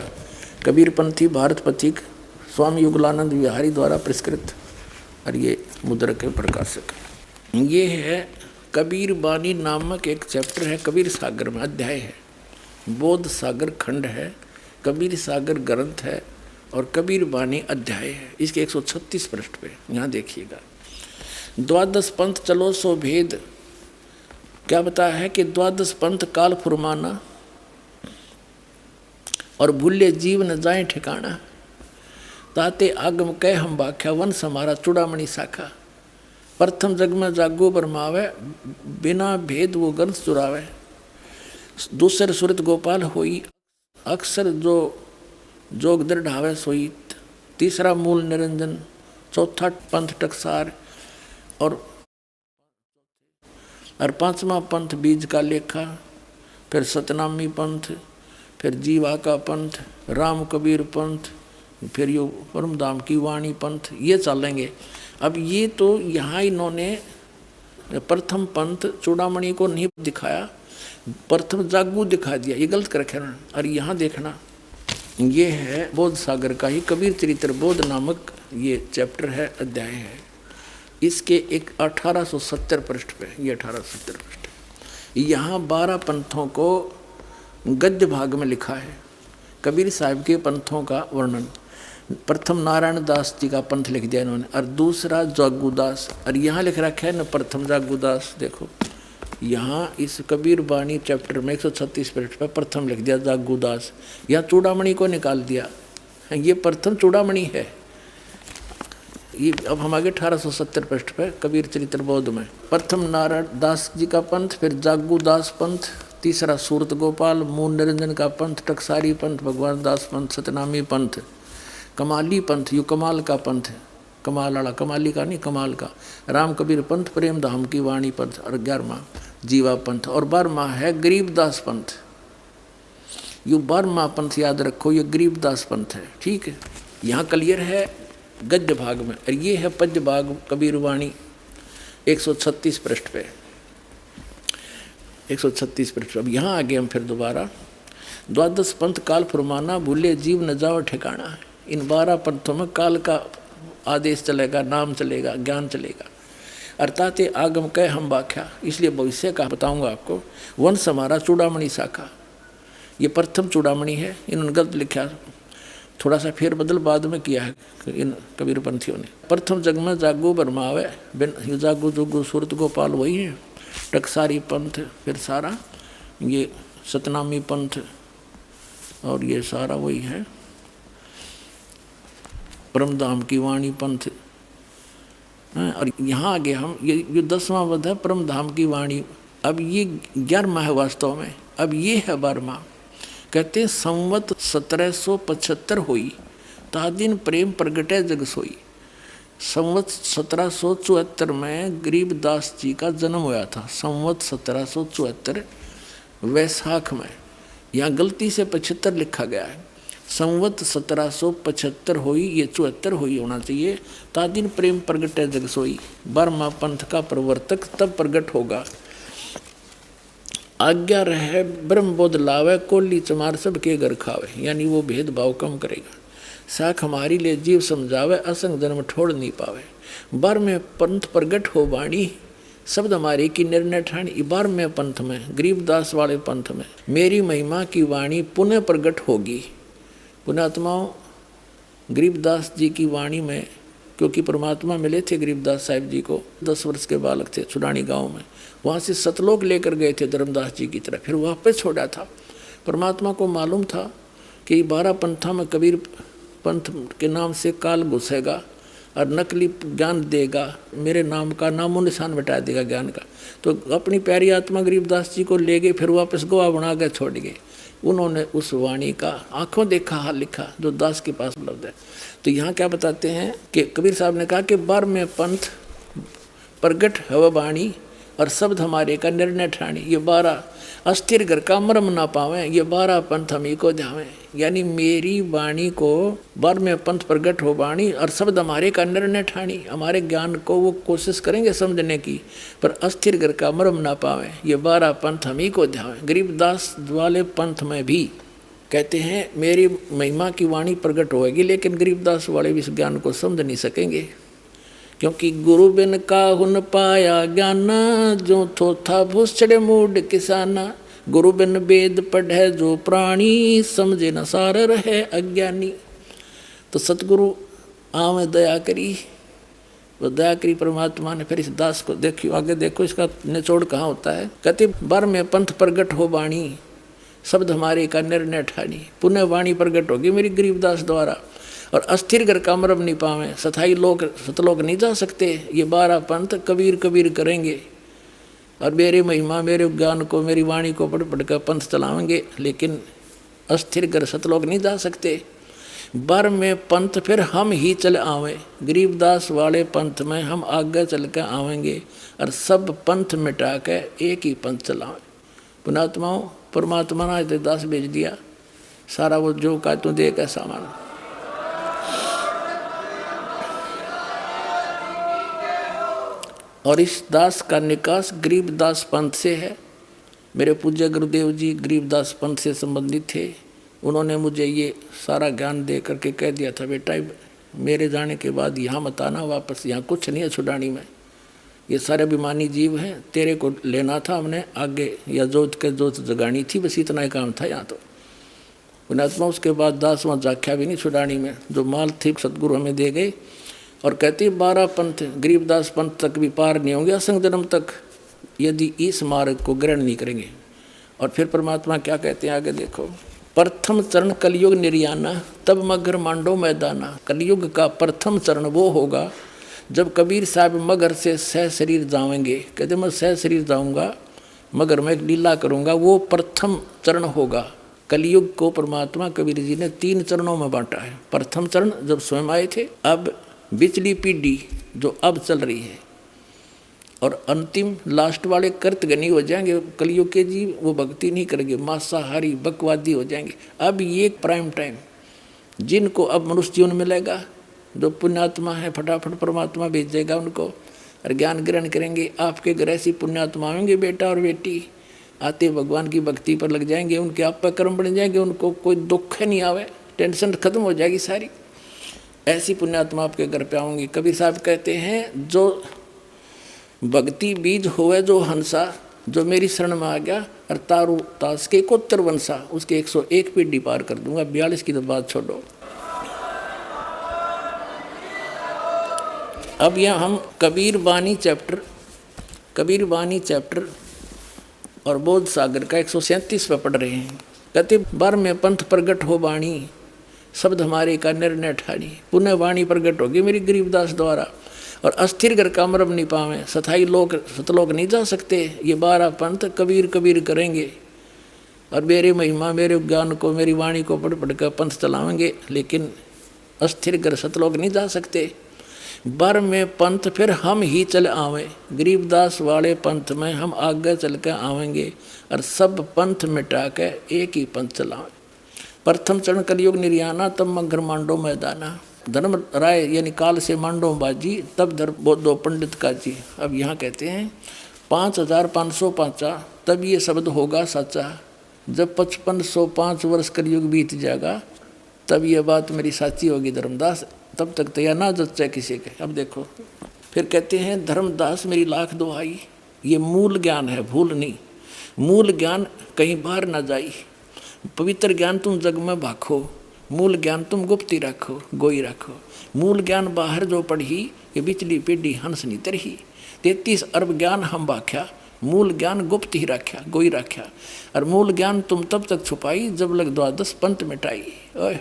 कबीर पंथी भारत पथिक स्वामी युगलानंद विहारी द्वारा पुरस्कृत, और ये मुद्रक के प्रकाशक। ये है कबीर बानी नामक एक चैप्टर है, कबीर सागर में अध्याय है, बोध सागर खंड है, कबीर सागर ग्रंथ है, और कबीर बानी अध्याय है। इसके 136 पृष्ठ पे यहाँ देखिएगा। 12 पंथ चलो सो भेद, क्या बताया है कि 12 पंथ काल फुरमाना, और भूले जीव न जाए ठिकाना, ताते आगम कह हम बाख्या, वंश हमारा चूड़ामणि शाखा। प्रथम जग में जागो बरमावे, बिना भेद वो गंस चुरावे। दूसर सुरत गोपाल होई, अक्सर जो जोग दृढ़ावे सोई। तीसरा मूल निरंजन, चौथा पंथ टकसार, और 5वां पंथ बीज का लेखा, फिर सतनामी पंथ, फिर जीवा का पंथ, राम कबीर पंथ, फिर यो परमधाम की वाणी पंथ, ये चलेंगे। अब ये तो यहाँ इन्होंने प्रथम पंथ चूड़ामणि को नहीं दिखाया, प्रथम जागू दिखा दिया, ये गलत कर रखा है। और यहाँ देखना, ये है बोध सागर का ही कबीर चरित्र बोध नामक ये चैप्टर है, अध्याय है। इसके एक 1870 पृष्ठ पे, ये 1870 पृष्ठ, यहाँ 12 पंथों को गद्य भाग में लिखा है, कबीर साहब के पंथों का वर्णन। प्रथम नारायण दास जी का पंथ लिख दिया इन्होंने, और दूसरा जागूदास, और यहाँ लिख रखा है न प्रथम जागूदास। देखो यहाँ इस कबीर बानी चैप्टर में 136 पृष्ठ पर प्रथम लिख दिया जागूदास, यहाँ चूड़ामणि को निकाल दिया, ये प्रथम चूड़ामणि है। ये अब हम आगे 1870 पृष्ठ पर कबीर चरित्र बोध में, प्रथम नारायण दास जी का पंथ, फिर जागूदास पंथ, तीसरा सूरत गोपाल, मूल निरंजन का पंथ, टकसारी पंथ, भगवान दास पंथ, सतनामी पंथ, कमाली पंथ, यू कमाल का पंथ है, कमाल वाला, कमाली का नहीं कमाल का, राम कबीर पंथ, प्रेम धाम की वाणी पंथ, और 11वां जीवा पंथ, और 12वां है गरीबदास पंथ। यू 12वां पंथ याद रखो, ये गरीबदास पंथ है, ठीक है। यहाँ क्लियर है गद्य भाग में, और ये है पद्य भाग कबीर वाणी 136 पृष्ठ पे, 136 पृष्ठ। अब यहाँ आगे हम फिर दोबारा 12 पंथ काल फुरमाना, भूले जीव न जाओ ठिकाना। इन 12 पंथों में काल का आदेश चलेगा, नाम चलेगा, ज्ञान चलेगा, अर्थात आगम कह हम व्याख्या, इसलिए भविष्य का बताऊंगा आपको। वंश हमारा चूड़ामणि शाखा, ये प्रथम चूड़ामणि है, इन्होंने गलत लिखा, थोड़ा सा फेरबदल बाद में किया है इन कबीर पंथियों ने। प्रथम जग में जागो बरमावे बिन जागो जोगो सूरत गोपाल वही है। टकसारी पंथ, फिर सारा ये सतनामी पंथ और ये सारा वही है। परमधाम की वाणी पंथ। और यहाँ आगे हम ये 10वां वध है परमधाम की वाणी। अब ये 11वां है वास्तव में, अब ये है 12वां। कहते हैं संवत 1775 हुई ता दिन प्रेम प्रगटे जग सोई। संवत 1774 में गरीबदास जी का जन्म हुआ था। संवत 1774 वैशाख में, यहाँ गलती से 75 लिखा गया है। संवत 1775 हुई, ये 74 हुई होना चाहिए। ता दिन प्रेम प्रगटे जग सोई। 12वां पंथ का प्रवर्तक तब प्रगट होगा। आज्ञा रहे ब्रह्मबोध लावे कोली चमार सबके घर खावे। यानी वो भेदभाव कम करेगा। साख हमारी ले जीव समझावे असंग जन्म ठोड़ नहीं पावे। 12वें पंथ प्रगट हो वाणी शब्द हमारे की निर्णय ठाणी। 12वें पंथ में गरीबदास वाले पंथ में मेरी महिमा की वाणी पुनः प्रगट होगी। पुण्यात्माओं गरीबदास जी की वाणी में, क्योंकि परमात्मा मिले थे गरीबदास साहिब जी को, 10 वर्ष के बालक थे छुड़ानी गांव में। वहाँ से सतलोक लेकर गए थे धर्मदास जी की तरफ, फिर वापस छोड़ा था। परमात्मा को मालूम था कि 12 पंथा में कबीर पंथ के नाम से काल घुसेगा और नकली ज्ञान देगा, मेरे नाम का नामो निशान मिटा देगा ज्ञान का। तो अपनी प्यारी आत्मा गरीबदास जी को ले गए, फिर वापस गोवा बना कर छोड़ गए। उन्होंने उस वाणी का आंखों देखा हाल लिखा जो दास के पास उपलब्ध है। तो यहाँ क्या बताते हैं कि कबीर साहब ने कहा कि 12वें पंथ प्रगट हव वाणी और शब्द हमारे का निर्णय ठाणी। ये 12 अस्थिर घर का मरम ना पावे, ये 12 पंथ हम ही को ध्यावे। यानी मेरी वाणी को 12वें पंथ प्रगट हो वाणी और शब्द हमारे का निर्णय ठाणी। हमारे ज्ञान को वो कोशिश करेंगे समझने की, पर अस्थिर घर का मरम ना पावे, ये 12 पंथ हम ही को ध्यावे। गरीबदास वाले पंथ में भी कहते हैं मेरी महिमा की वाणी प्रकट होएगी, लेकिन गरीबदास वाले भी इस ज्ञान को समझ नहीं सकेंगे, क्योंकि गुरु बिन काहुन पाया ज्ञाना जो थोथा भूसड़े मूड किसाना। गुरु बिन वेद पढ़े जो प्राणी समझे न सार रहे अज्ञानी। तो सतगुरु आवे दया करी, वो दया करी परमात्मा ने। फिर इस दास को देखियो, आगे देखो इसका निचोड़ कहाँ होता है। कहते 12वें पंथ प्रगट हो वाणी शब्द हमारे का निर्णय ठानी। पुनः वाणी प्रगट होगी मेरी गरीबदास द्वारा और अस्थिर घर का मरम नहीं पावे। सथाई लोग सतलोक नहीं जा सकते। ये 12 पंथ कबीर कबीर करेंगे और मेरे महिमा मेरे ज्ञान को मेरी वाणी को पढ़ पढ़ कर पंथ चलाएंगे, लेकिन अस्थिर घर सतलोक नहीं जा सकते। 12वें पंथ फिर हम ही चल आवे। गरीबदास वाले पंथ में हम आगे चल कर आवेंगे और सब पंथ मिटा के एक ही पंथ चलावें। पुणात्माओं परमात्मा ने दास भेज दिया, सारा वो जो का तू दे का सामान। और इस दास का निकास गरीबदास पंथ से है। मेरे पूज्य गुरुदेव जी गरीबदास पंथ से संबंधित थे। उन्होंने मुझे ये सारा ज्ञान दे करके कह दिया था, बेटा मेरे जाने के बाद यहाँ मत आना वापस, यहाँ कुछ नहीं है छुड़ानी में, ये सारे अभिमानी जीव हैं, तेरे को लेना था हमने आगे, या जोत के जोत जगानी थी, बस इतना ही काम था यहाँ। तो पुण्यात्मा उसके बाद दास वहाँ जाख्या भी नहीं छुड़ानी में, जो माल थी सतगुरु हमें दे गए। और कहती 12 पंथ गरीबदास पंथ तक भी पार नहीं होंगे असंग जन्म तक, यदि इस मार्ग को ग्रहण नहीं करेंगे। और फिर परमात्मा क्या कहते हैं आगे देखो। प्रथम चरण कलयुग निर्याना तब मगर मांडो मैदाना। कलयुग का प्रथम चरण वो होगा जब कबीर साहब मगर से सह शरीर जाएंगे। कहते मैं सह शरीर जाऊँगा, मगर मैं लीला करूँगा, वो प्रथम चरण होगा। कलयुग को परमात्मा कबीर जी ने 3 चरणों में बांटा है। प्रथम चरण जब स्वयं आए थे, अब बिचली पीढ़ी जो अब चल रही है, और अंतिम लास्ट वाले कर्तगनी हो जाएंगे कलयुग के जीव, वो भक्ति नहीं करेंगे, मांसाहारी बकवादी हो जाएंगे। अब ये प्राइम टाइम जिनको अब मनुष्य जीवन मिलेगा, जो पुण्यात्मा है फटाफट परमात्मा भेजेगा उनको और ज्ञान ग्रहण करेंगे। आपके घर ऐसी पुण्यात्मा होंगे बेटा और बेटी, आते भगवान की भक्ति पर लग जाएंगे, उनके आप पर कर्म बन जाएंगे, उनको कोई दुख नहीं आवे, टेंशन खत्म हो जाएगी सारी। ऐसी पुण्यात्मा आपके घर पे आऊँगी। कबीर साहब कहते हैं जो भक्ति बीज होवे जो हंसा, जो मेरी शरण में आ गया और तारू तास के 71 वंशा, उसके 101 पीढ़ी पार कर दूंगा। 42 की तो बात छोड़ो। अब यह हम कबीर बानी चैप्टर और बोध सागर का 137 पे पढ़ रहे हैं। कहते बार में पंथ प्रगट हो बाणी, शब्द हमारे का निर्णय ठानी। पुनः वाणी प्रगट होगी मेरी गरीबदास द्वारा, और अस्थिर घर का मरम नहीं पावे, सथाई लोग सतलोक नहीं जा सकते। ये 12 पंथ कबीर कबीर करेंगे, और मेरे महिमा मेरे ज्ञान को मेरी वाणी को पढ़ पढ़ कर पंथ चलाएंगे, लेकिन अस्थिर घर सतलोक नहीं जा सकते। बर में पंथ फिर हम ही चल आवे, गरीबदास वाले पंथ में हम आगे चल कर आवेंगे, और सब पंथ मिटा के एक ही पंथ चलावे। प्रथम चरण कलयुग निर्याना, तब मगर मांडो मैदाना। धर्म राय यानी काल से मांडो बाजी, तब धर बोधो पंडित का जी। अब यहाँ कहते हैं 5505 तब ये शब्द होगा सच्चा, जब 5505 वर्ष कलयुग बीत जाएगा, तब ये बात मेरी साची होगी धर्मदास, तब तक तो यह ना जच्चा किसी के। अब देखो फिर कहते हैं धर्मदास मेरी लाख दुहाई, ये मूल ज्ञान है, भूल नहीं। मूल ज्ञान कहीं बाहर ना जाई, पवित्र ज्ञान तुम जग में भाखो, मूल ज्ञान तुम गुप्ती रखो, गोई रखो। मूल ज्ञान बाहर जो पढ़ी, ये बिचली पीढ़ी हंस नी तरही। 33 अरब ज्ञान हम भाख्या, मूल ज्ञान गुप्त ही रख्या, गोई रख्या। और मूल ज्ञान तुम तब तक छुपाई, जब लग 12 पंथ मिटाई। ओए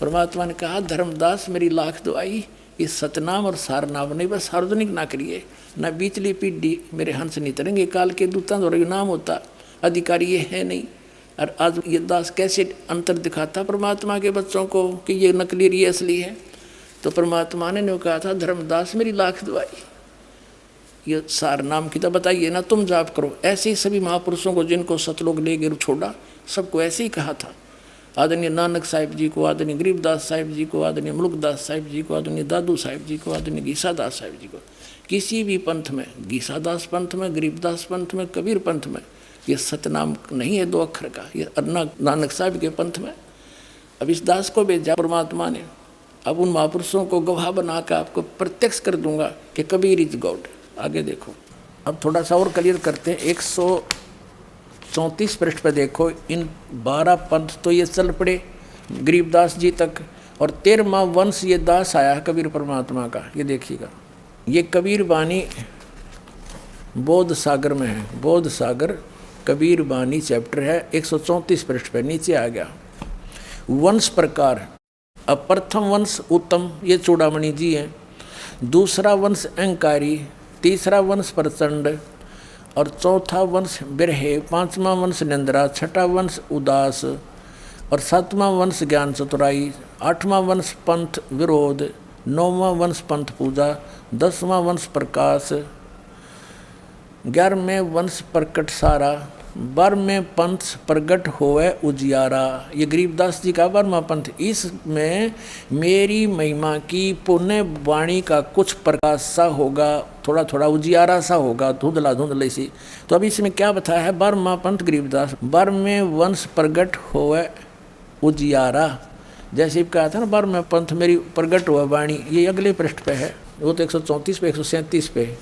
परमात्मा ने कहा धर्मदास मेरी लाख दुआई, इस सतनाम और सारनाम नहीं, बस सार्वजनिक ना करिए, न बीचली पीढ़ी मेरे हंस नहीं तरेंगे। काल के दूतां द्वारा नाम होता, अधिकारी ये है नहीं। और आज ये दास कैसे अंतर दिखाता परमात्मा के बच्चों को कि ये नकली ये असली है। तो परमात्मा ने कहा था धर्मदास मेरी लाख दुआई, ये सारनाम की तो बताइए ना, तुम जाप करो। ऐसे ही सभी महापुरुषों को जिनको सतलोक ले गिर छोड़ा, सबको ऐसे ही कहा था। आदरणीय नानक साहिब जी को, आदरणीय गरीबदास साहिब जी को, आदरणीय मुल्कदास साहिब जी को, आदरणीय दादू साहिब जी को, आदरणीय गीसादास साहिब जी को। किसी भी पंथ में, गीसादास पंथ में, गरीबदास पंथ में, कबीर पंथ में, ये सतनाम नहीं है 2 अक्षर का, ये नानक साहिब के पंथ में। अब इस दास को भेजा परमात्मा ने, अब उन महापुरुषों को गवाह बना कर आपको प्रत्यक्ष कर दूंगा कि कबीर इज गॉड। आगे देखो, अब थोड़ा सा और क्लियर करते हैं। 134 पृष्ठ पर देखो, इन 12 पंथ तो ये चल पड़े गरीबदास जी तक, और 13वां वंश ये दास आया है कबीर परमात्मा का। ये देखिएगा, ये कबीर बानी बोध सागर में है, बोध सागर कबीर बानी चैप्टर है, 134 पृष्ठ पर नीचे आ गया। वंश प्रकार, अब प्रथम वंश उत्तम, ये चूड़ामणि जी हैं। दूसरा वंश अहंकारी, तीसरा वंश प्रचंड, और चौथा वंश बिरहे, 5वां वंश निंद्रा, 6ठा वंश उदास, और 7वां वंश ज्ञान चतुराई, 8वां वंश पंथ विरोध, 9वां वंश पंथ पूजा, 10वां वंश प्रकाश, 11वें वंश प्रकट सारा, 12वें पंथ प्रगट होवे उजियारा। ये गरीबदास जी का 12वां पंथ। इसमें मेरी महिमा की पुण्य वाणी का कुछ प्रकाश सा होगा, थोड़ा थोड़ा उजियारा सा होगा, धुंधला धुंधले सी। तो अभी इसमें क्या बताया है, 12वां पंथ गरीबदास, 12वें वंश प्रगट होवे उजियारा। जैसे कहा था ना 12वें पंथ मेरी प्रगट हुआ वाणी, ये अगले पृष्ठ पे है, वो तो 134 पे 137 पे।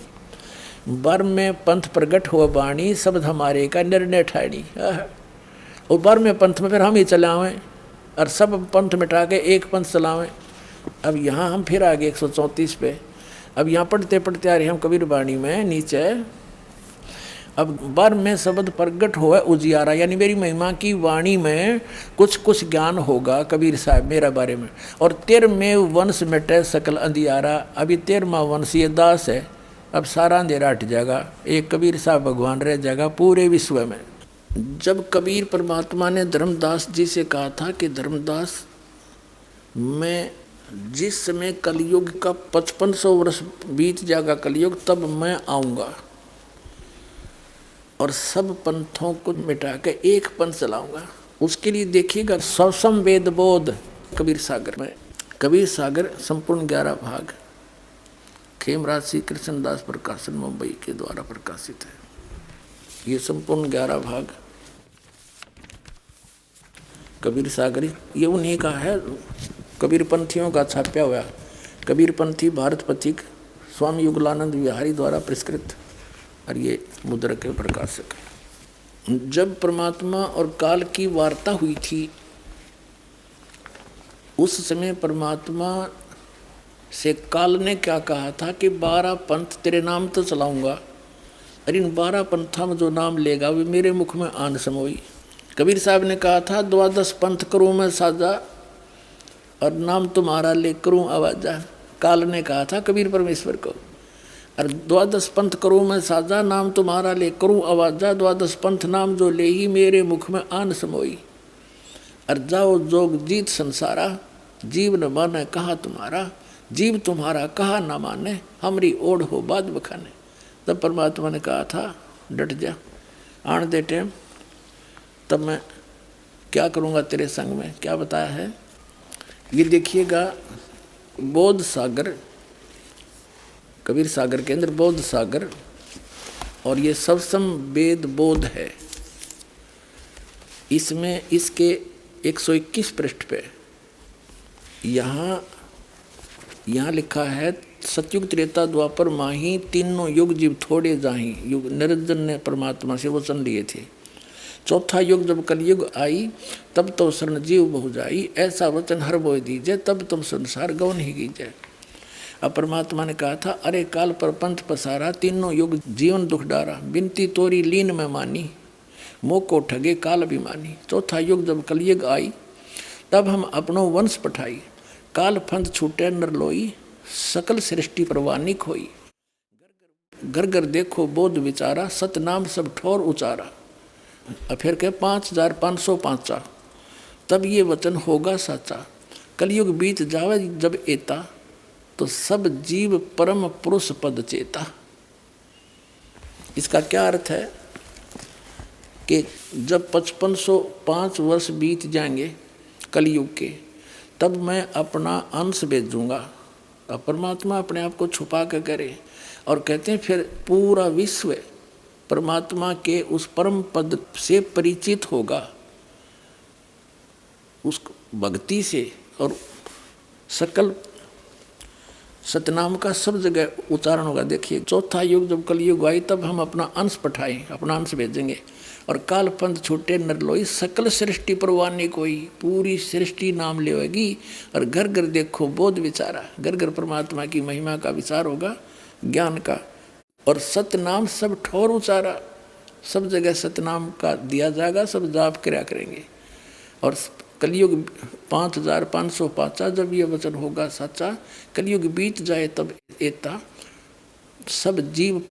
12वें पंथ प्रगट हुआ वाणी, शब्द हमारे का निर्णय ठानी। और 12वें पंथ में फिर हम ही चलावें, और सब पंथ मिटा के एक पंथ चलावें। अब यहाँ हम फिर आगे 134 पे, अब यहाँ पढ़ते पढ़ते आ रहे हम कबीर वाणी में नीचे। अब 12वें शब्द प्रगट हुआ उजियारा, यानी मेरी महिमा की वाणी में कुछ कुछ ज्ञान होगा कबीर साहब मेरा बारे में। और 13वें वंश मिटे सकल अंधियारा। अभी 13वां वंश ये दास है, अब सारा अंधेरा हट जाएगा, एक कबीर साहब भगवान रह जाएगा पूरे विश्व में। जब कबीर परमात्मा ने धर्मदास जी से कहा था कि धर्मदास, मैं जिस समय कलयुग का 5500 वर्ष बीत जाएगा कलयुग, तब मैं आऊँगा और सब पंथों को मिटा के एक पंथ चलाऊँगा। उसके लिए देखिएगा स्वसम वेद बोध कबीर सागर में, कबीर सागर संपूर्ण 11 भाग, खेमराज श्री कृष्णदास प्रकाशन मुंबई के द्वारा प्रकाशित है। ये संपूर्ण 11 भाग कबीर सागरी, ये उन्हीं का है, कबीर पंथियों का छापा हुआ। कबीर पंथी भारत पथिक स्वामी युगलानंद विहारी द्वारा पुरस्कृत, और ये मुद्रक के प्रकाशक है। जब परमात्मा और काल की वार्ता हुई थी, उस समय परमात्मा से काल ने क्या कहा था कि 12 पंथ तेरे नाम तो चलाऊंगा, और इन 12 पंथा में जो नाम लेगा वे मेरे मुख में आन समोई। कबीर साहब ने कहा था 12 पंथ करूँ मैं साजा, और नाम तुम्हारा ले करूँ आवाजा। काल ने कहा था कबीर परमेश्वर को, और 12 पंथ करूँ मैं साजा, नाम तुम्हारा ले करूँ आवाजा। 12 पंथ नाम जो ले ही मेरे मुख में आन समोई। और जाओ जोग जीत संसारा, जीव न माने कहा तुम्हारा, जीव तुम्हारा कहा न माने, हमरी ओढ़ हो बाद बखाने। तब परमात्मा ने कहा था डट जा, आन दे टाइम, तब मैं क्या करूँगा तेरे संग में। क्या बताया है ये देखिएगा। बोध सागर, कबीर सागर के अंदर बोध सागर, और ये सबसम वेद बोध है। इसमें इसके 121 पृष्ठ पे यहाँ लिखा है सतयुग त्रेता द्वापर माही, तीनों युग जीव थोड़े जाही। युग निरंजन ने परमात्मा से वचन लिए थे। चौथा युग जब कलयुग आई, तब तो शरण जीव बहु जाई, ऐसा वचन हर बोय दीजिए, तब तुम संसार गवन ही कीजिए। अब परमात्मा ने कहा था अरे काल पर पंथ पसारा, तीनों युग जीवन दुख डारा, बिनती तोरी लीन में मानी, मोह को ठगे काल अभिमानी। चौथा युग जब कलयुग आई, तब हम अपनो वंश पठाई, काल फंद छूटे नर लोई, सकल सृष्टि परवानी खोई। घर घर देखो बोध विचारा, सतनाम सब ठोर उचारा। और फिर के 5505, तब ये वचन होगा साचा, कलयुग बीत जावे जब एता, तो सब जीव परम पुरुष पद चेता। इसका क्या अर्थ है कि जब 5505 वर्ष बीत जाएंगे कलयुग के, तब मैं अपना अंश भेजूंगा। अब परमात्मा अपने आप को छुपा के करे, और कहते हैं फिर पूरा विश्व परमात्मा के उस परम पद से परिचित होगा, उस भक्ति से, और सकल सतनाम का सब जगह उच्चारण होगा। देखिए चौथा युग जब कलयुग आई, तब हम अपना अंश पठाएं, अपना अंश भेजेंगे, और काल पंथ छूटे नर लोई, सकल सृष्टि परवानी कोई। पूरी सृष्टि नाम लेगी, और घर घर देखो बोध विचारा, घर घर परमात्मा की महिमा का विचार होगा, ज्ञान का। और सतनाम सब ठोर उचारा, सब जगह सतनाम का दिया जाएगा, सब जाप क्रिया करेंगे। और कलयुग 5505, जब ये वचन होगा सच्चा, कलयुग बीत जाए तब एता, सब जीव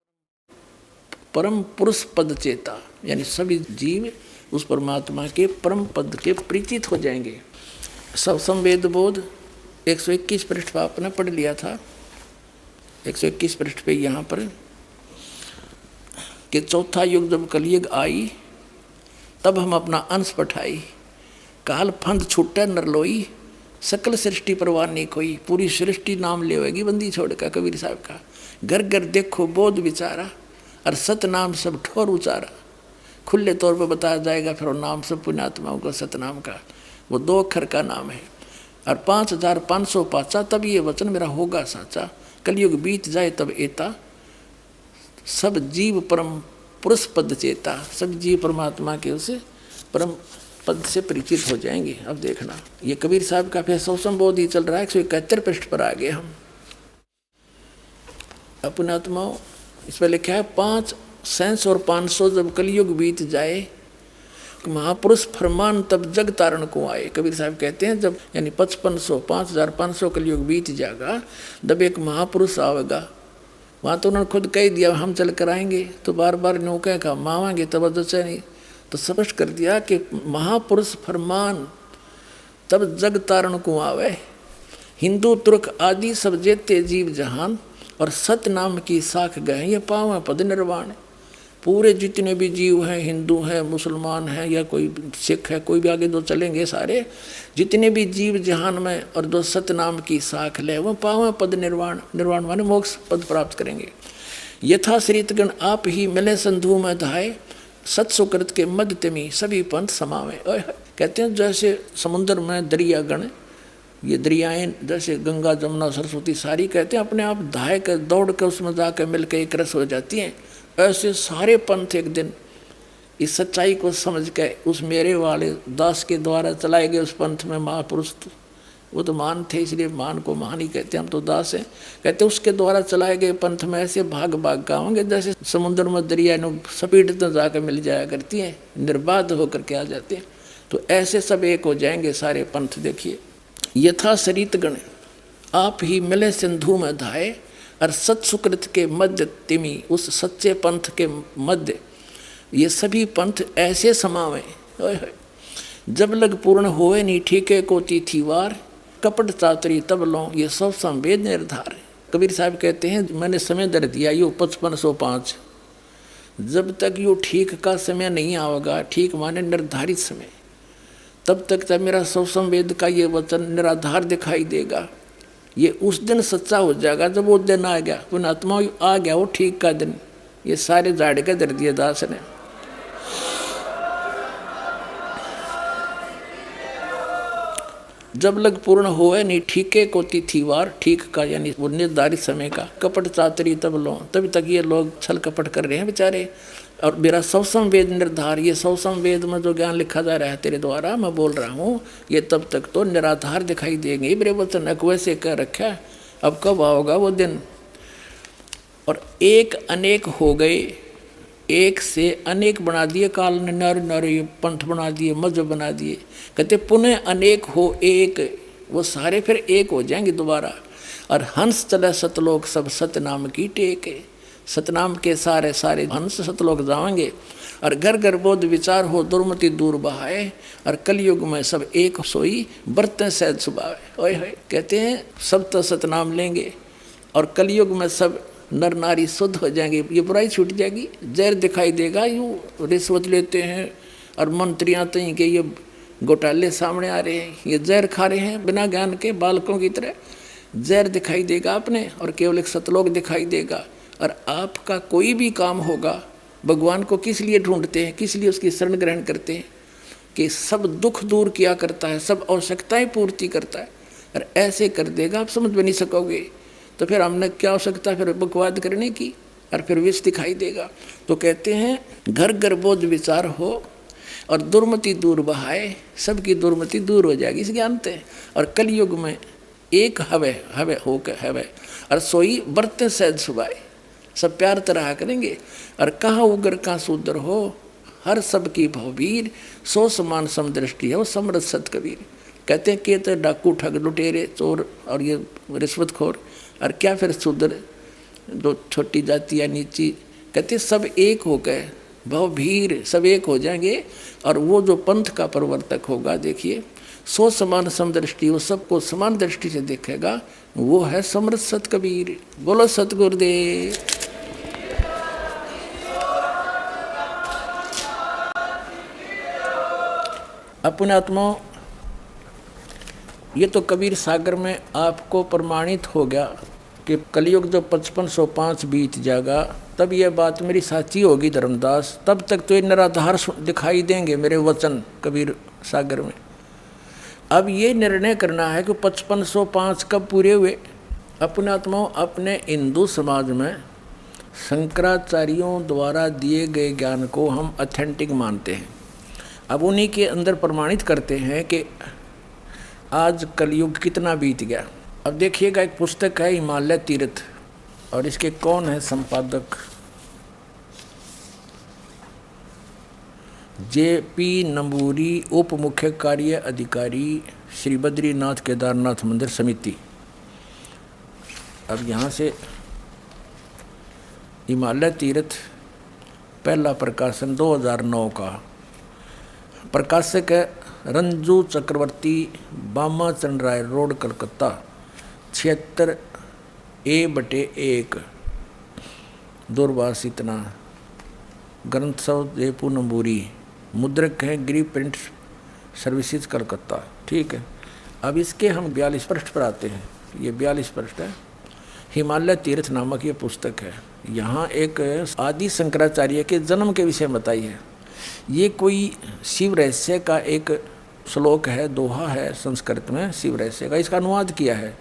परम पुरुष पद चेता, यानी सभी जीव उस परमात्मा के परम पद के परिचित हो जाएंगे। सब संवेद बोध 121 पृष्ठ पर आपने पढ़ लिया था। 121 पृष्ठ पे यहाँ पर कि चौथा युग जब कलयुग आई, तब हम अपना अंश पठाई, काल फंद छूटे नर लोई, सकल सृष्टि परवानी कोई। पूरी सृष्टि नाम लेवेगी बंदी छोड़ का, कबीर साहब का। घर घर देखो बोध विचारा, और सतनाम सब ठोर उचारा। खुले तौर पर बताया जाएगा फिर नाम सब पुण्यात्माओं का सतनाम का, वो 2 अक्षर का नाम है। और 5505, तब ये वचन मेरा होगा साचा, कलयुग बीत जाए तब एता, सब जीव परम पुरुष पद चेता। सब जीव परमात्मा के उसे परम पद से परिचित हो जाएंगे। अब देखना ये कबीर साहब का फिर सौसम बोध ही चल रहा है। 171 पृष्ठ पर आ गए हम। अपने आत्माओं इस पर लिखा है 5 सैंस और 500 जब कलयुग बीत जाए, महापुरुष फरमान तब जग तारण को आए। कबीर साहब कहते हैं जब यानी 5500 कलयुग बीत जाएगा, जब एक महापुरुष आवेगा। वहाँ तो उन्होंने खुद कह दिया हम चल कर आएंगे, तो बार बार नौके का मावाएंगे तब अदचा नहीं, तो स्पष्ट कर दिया कि महापुरुष फरमान तब जग तारण को आवे। हिंदू तुर्क आदि सब जेते जीव जहान, और सत नाम की साख गए ये पावे पद निर्वाण। पूरे जितने भी जीव हैं, हिंदू हैं, मुसलमान हैं, या कोई सिख है, कोई भी आगे जो चलेंगे सारे, जितने भी जीव जहान में और जो सतनाम की साख ले वो पावे पद निर्वाण। निर्वाण माने मोक्ष पद प्राप्त करेंगे। यथा श्रीतगण आप ही मिले संधु में धाये, सत सुकृत के मध्य तिमी सभी पंथ समावे। कहते हैं जैसे समुद्र में दरियागण, ये दरियाएं जैसे गंगा जमुना सरस्वती सारी कहते हैं अपने आप धाय कर दौड़ कर उसमें जाकर मिल के एक रस हो जाती हैं। ऐसे सारे पंथ एक दिन इस सच्चाई को समझ के उस मेरे वाले दास के द्वारा चलाए गए उस पंथ में महापुरुष वो तो मान थे, इसलिए मान को महान ही कहते हैं, हम तो दास हैं। कहते उसके द्वारा चलाए गए पंथ में ऐसे भाग भाग का होंगे जैसे समुद्र में दरिया स्पीड तो जाकर मिल जाया करती है, निर्बाध होकर के आ जाते हैं। तो ऐसे सब एक हो जाएंगे सारे पंथ। देखिए, यथा सरित गण आप ही मिले सिंधु में धाये, और सत्सुकृत के मध्य तिमी, उस सच्चे पंथ के मध्य ये सभी पंथ ऐसे समावे। जब लग पूर्ण होए नी ठीके को तिथिवार, कपट चातरी तब लो ये सब संवेद निर्धार। कबीर साहब कहते हैं मैंने समय दर दिया यो 5505, जब तक यो ठीक का समय नहीं आएगा, ठीक माने निर्धारित समय, तब तक जब मेरा सब संवेद का ये वचन निराधार दिखाई देगा। ये उस दिन सच्चा हो जाएगा जब वो दिन आ गया, पुणात्मा आ गया वो ठीक का दिन। ये सारे झाड़ के दर दिए दास ने। जब लग पूर्ण होए नहीं ठीके को तिथिवार, ठीक का यानी वो निर्धारित समय का, कपट चातरी तब लो, तभी तक ये लोग छल कपट कर रहे हैं बेचारे। और मेरा सौ संवेद निर्धार, ये सौ संवेद में जो ज्ञान लिखा जा रहा है तेरे द्वारा मैं बोल रहा हूँ, ये तब तक तो निराधार दिखाई देंगे। मेरे वचन वैसे कह रखा है, अब कब आओगा वो दिन। और एक अनेक हो गए, एक से अनेक बना दिए, काल ने नर नर पंथ बना दिए, मजहब बना दिए। कहते पुनः अनेक हो एक, वो सारे फिर एक हो जाएंगे दोबारा। और हंस चले सतलोक सब सतनाम की टेक, सतनाम के सारे सारे हंस सतलोक जाएंगे। और घर घर बोध विचार हो दुर्मति दूर बहाए, और कलयुग में सब एक सोई बरतें सहज सुभावे। ओए होए, कहते हैं सब तो सतनाम लेंगे और कलयुग में सब नर नारी शुद्ध हो जाएंगे, ये बुराई छूट जाएगी। जहर दिखाई देगा, यूँ रिश्वत लेते हैं और मंत्रियाँ तो के ये घोटाले सामने आ रहे हैं, ये जहर खा रहे हैं बिना ज्ञान के बालकों की तरह। जहर दिखाई देगा अपने और केवल एक सतलोक दिखाई देगा। और आपका कोई भी काम होगा, भगवान को किस लिए ढूंढते हैं, किस लिए उसकी शरण ग्रहण करते हैं? कि सब दुख दूर किया करता है, सब आवश्यकताएं पूर्ति करता है। और ऐसे कर देगा आप समझ भी नहीं सकोगे। तो फिर हमने क्या आवश्यकता फिर बकवाद करने की, और फिर विष दिखाई देगा। तो कहते हैं घर घर बोध विचार हो और दुर्मति दूर बहाए, सबकी दुर्मति दूर हो जाएगी इस ज्ञान से। और कलयुग में एक हवे हवे हो के हवे, और सोई बरते सहज सुभाए, सब प्यार तरह करेंगे। और कहाँ उगर कहाँ शूद्र हो, हर सब की भववीर, सो समान समदृष्टि है वो समरथ सत कबीर। कहते हैं कि तो डाकू ठग लुटेरे चोर और ये रिश्वतखोर, और क्या फिर शूद्र दो छोटी जाति या नीची, कहते सब एक हो गए, भवभीर सब एक हो जाएंगे। और वो जो पंथ का प्रवर्तक होगा, देखिए सो समान समदृष्टि, वो सबको समान दृष्टि से देखेगा, वो है समरथ सत कबीर। बोलो सतगुरुदेव। अपने आत्मा, ये तो कबीर सागर में आपको प्रमाणित हो गया कि कलयुग जो 5505 बीत जाएगा, तब यह बात मेरी साची होगी धर्मदास। तब तक तो ये निराधार दिखाई देंगे मेरे वचन कबीर सागर में। अब ये निर्णय करना है कि 5505 कब पूरे हुए। अपने आत्माओं, अपने हिंदू समाज में शंकराचार्यों द्वारा दिए गए ज्ञान को हम ऑथेंटिक मानते हैं। अब उन्हीं के अंदर प्रमाणित करते हैं कि आज कलयुग कितना बीत गया। अब देखिएगा, एक पुस्तक है हिमालय तीर्थ, और इसके कौन है संपादक? JP नंबूरी, उप मुख्य कार्य अधिकारी, श्री बद्रीनाथ केदारनाथ मंदिर समिति। अब यहाँ से हिमालय तीर्थ पहला प्रकाशन 2009 का, प्रकाशक है रंजू चक्रवर्ती, बामाचंद राय रोड, कलकत्ता, 76A/1 दूरभाष इतना। ग्रंथसव जयपुर नंबूरी, मुद्रक है गिरी प्रिंट सर्विसेज कलकत्ता। ठीक है, अब इसके हम 42 पृष्ठ पर आते हैं। ये 42 पृष्ठ है। हिमालय तीर्थ नामक ये पुस्तक है। यहाँ एक आदि शंकराचार्य के जन्म के विषय बताई है। ये कोई शिव रहस्य का एक श्लोक है, दोहा है संस्कृत में शिव रहस्य का, इसका अनुवाद किया है।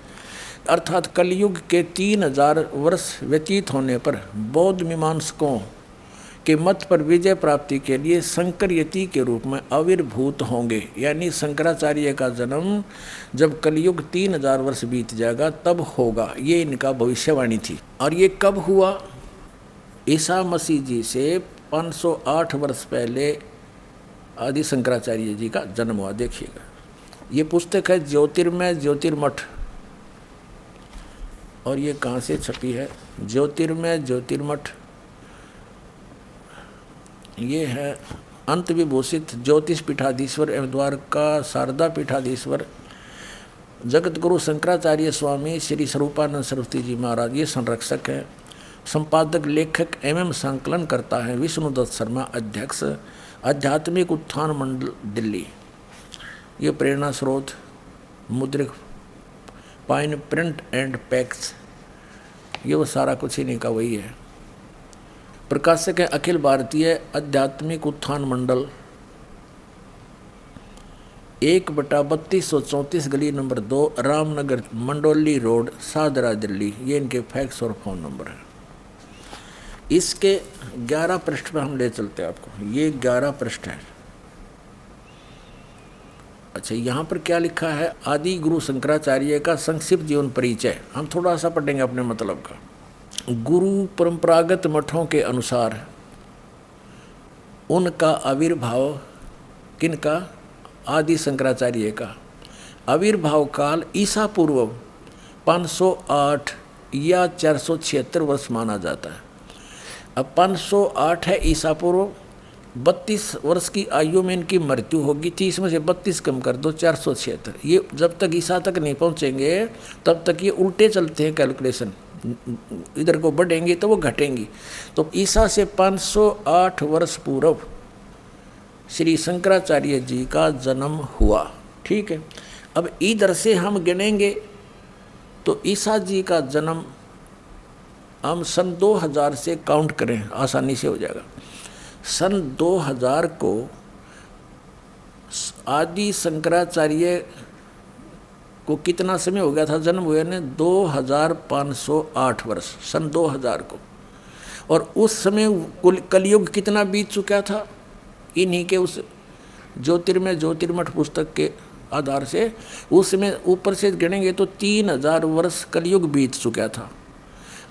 अर्थात कलयुग के 3000 वर्ष व्यतीत होने पर बौद्ध मीमांसकों के मत पर विजय प्राप्ति के लिए शंकर यति के रूप में आविर्भूत होंगे। यानी शंकराचार्य का जन्म जब कलयुग 3000 वर्ष बीत जाएगा तब होगा, ये इनका भविष्यवाणी थी। और ये कब हुआ? ईसा मसीह जी से 508 वर्ष पहले आदि शंकराचार्य जी का जन्म हुआ। देखिएगा, ये पुस्तक है ज्योतिर्मय ज्योतिर्मठ, और ये कहाँ से छपी है? ज्योतिर्मय ज्योतिर्मठ। ये है अंत विभूषित ज्योतिष पीठाधीश्वर एवं द्वारका शारदा पीठाधीश्वर जगत गुरु शंकराचार्य स्वामी श्री स्वरूपानंद सरस्वती जी महाराज, ये संरक्षक है। संपादक लेखक एवं संकलन करता है विष्णुदत्त शर्मा, अध्यक्ष आध्यात्मिक उत्थान मंडल दिल्ली। ये प्रेरणा स्रोत Mudryk pine print and PACS, ये वो सारा कुछ ही नहीं का वही है। प्रकाशक है अखिल भारतीय आध्यात्मिक उत्थान मंडल, 1/3234 गली नंबर 2 रामनगर मंडोली रोड सादरा दिल्ली। ये इनके फैक्स और फ़ोन नंबर है। इसके 11 पृष्ठ पर हम ले चलते हैं आपको। ये 11 पृष्ठ है। अच्छा, यहाँ पर क्या लिखा है? आदि गुरु शंकराचार्य का संक्षिप्त जीवन परिचय। हम थोड़ा सा पढ़ेंगे अपने मतलब का। गुरु परंपरागत मठों के अनुसार उनका आविर्भाव, किनका? आदि शंकराचार्य का आविर्भाव काल ईसा पूर्व 508 या 476 वर्ष माना जाता है। अब 508 है ईसा पूर्व, 32 वर्ष की आयु में इनकी मृत्यु होगी थी। इसमें से 32 कम कर दो, 476। ये जब तक ईसा तक नहीं पहुंचेंगे तब तक ये उल्टे चलते हैं कैलकुलेशन, इधर को बढ़ेंगी तो वो घटेंगी। तो ईसा से 508 वर्ष पूर्व श्री शंकराचार्य जी का जन्म हुआ। ठीक है, अब इधर से हम गिनेंगे तो ईसा जी का जन्म हम सन 2000 से काउंट करें, आसानी से हो जाएगा। सन 2000 को आदि शंकराचार्य को कितना समय हो गया था जन्म हुए ने? 2508 वर्ष, सन 2000 को। और उस समय कलयुग कितना बीत चुका था? इन्हीं के उस ज्योतिर्मय ज्योतिर्मठ पुस्तक के आधार से उसमें ऊपर से गिनेंगे तो 3000 वर्ष कलयुग बीत चुका था।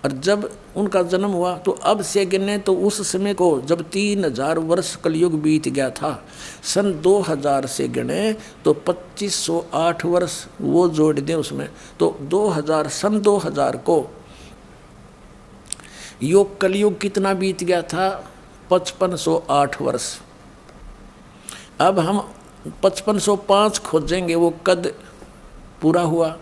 और जब उनका जन्म हुआ तो अब से गिने तो उस समय को जब 3000 वर्ष कलयुग बीत गया था, सन 2000 से गिने तो 2508 वर्ष वो जोड़ दें उसमें, तो 2000 सन 2000 को योग कलयुग कितना बीत गया था? 5508 वर्ष। अब हम 5505 खोजेंगे, वो कद पूरा हुआ।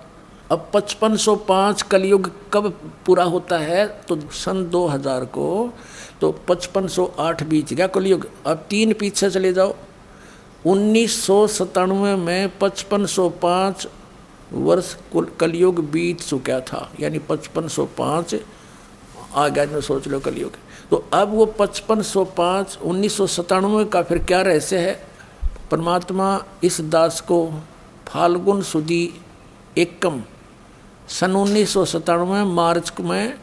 अब 5505 कलयुग कब पूरा होता है? तो सन 2000 को, तो 5508 बीत गया कलयुग। अब 3 पीछे चले जाओ, 1997 में 5505 वर्ष कलयुग बीत चुका था, यानी 5505 आ गया में सोच लो कलयुग। तो अब वो 5505 1997 का फिर क्या रहस्य है? परमात्मा इस दास को फाल्गुन सुदी एकम सन 1997 मार्च में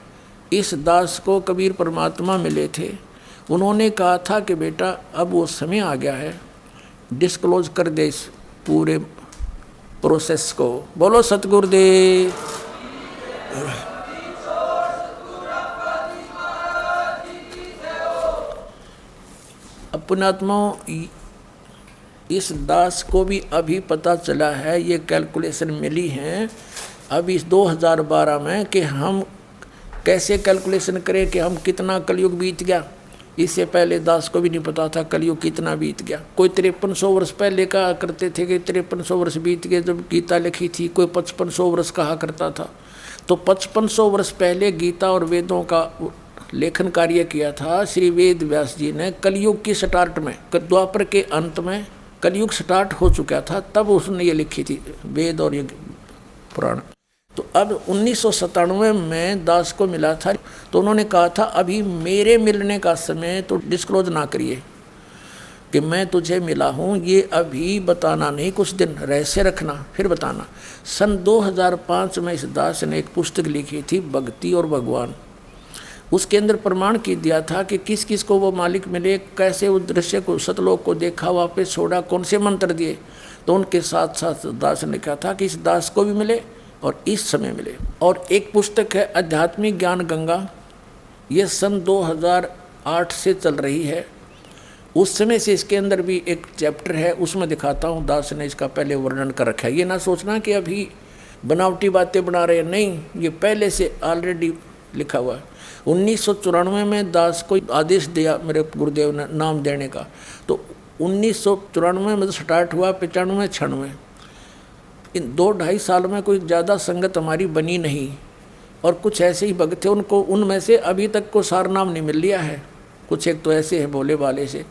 इस दास को कबीर परमात्मा मिले थे। उन्होंने कहा था कि बेटा अब वो समय आ गया है, डिस्क्लोज कर दे इस पूरे प्रोसेस को। बोलो सतगुरुदेव। अब पुण्यात्माओं, इस दास को भी अभी पता चला है, ये कैलकुलेशन मिली है अब इस 2012 में कि हम कैसे कैलकुलेशन करें कि हम कितना कलयुग बीत गया। इससे पहले दास को भी नहीं पता था कलयुग कितना बीत गया। कोई 5300 वर्ष पहले कहा करते थे कि 5300 वर्ष बीत गए जब गीता लिखी थी, कोई 5500 वर्ष कहा करता था। तो 5500 वर्ष पहले गीता और वेदों का लेखन कार्य किया था श्री वेद व्यास जी ने कलयुग की स्टार्ट में, द्वापर के अंत में कलयुग स्टार्ट हो चुका था, तब उसने ये लिखी थी वेद और ये पुराण। तो अब 1997 में दास को मिला था, तो उन्होंने कहा था अभी मेरे मिलने का समय तो डिस्क्लोज ना करिए कि मैं तुझे मिला हूँ, ये अभी बताना नहीं, कुछ दिन रहस्य रखना फिर बताना। सन 2005 में इस दास ने एक पुस्तक लिखी थी भक्ति और भगवान। उसके अंदर प्रमाण की दिया था कि किस किस को वो मालिक मिले, कैसे उस दृश्य को सतलोक को देखा, वापस छोड़ा, कौन से मंत्र दिए। तो उनके साथ साथ दास ने कहा था कि इस दास को भी मिले और इस समय मिले। और एक पुस्तक है आध्यात्मिक ज्ञान गंगा, ये सन 2008 से चल रही है। उस समय से इसके अंदर भी एक चैप्टर है, उसमें दिखाता हूँ दास ने इसका पहले वर्णन कर रखा है। ये ना सोचना कि अभी बनावटी बातें बना रहे हैं, नहीं, ये पहले से ऑलरेडी लिखा हुआ है। 1994 में दास को आदेश दिया मेरे गुरुदेव ने नाम देने का, तो 1994 में स्टार्ट हुआ, 95 96, इन 2-2.5 साल में कोई ज़्यादा संगत हमारी बनी नहीं। और कुछ ऐसे ही भक्त थे, उनको उनमें से अभी तक को सार नाम नहीं मिल लिया है। कुछ एक तो ऐसे है भोले भाले से।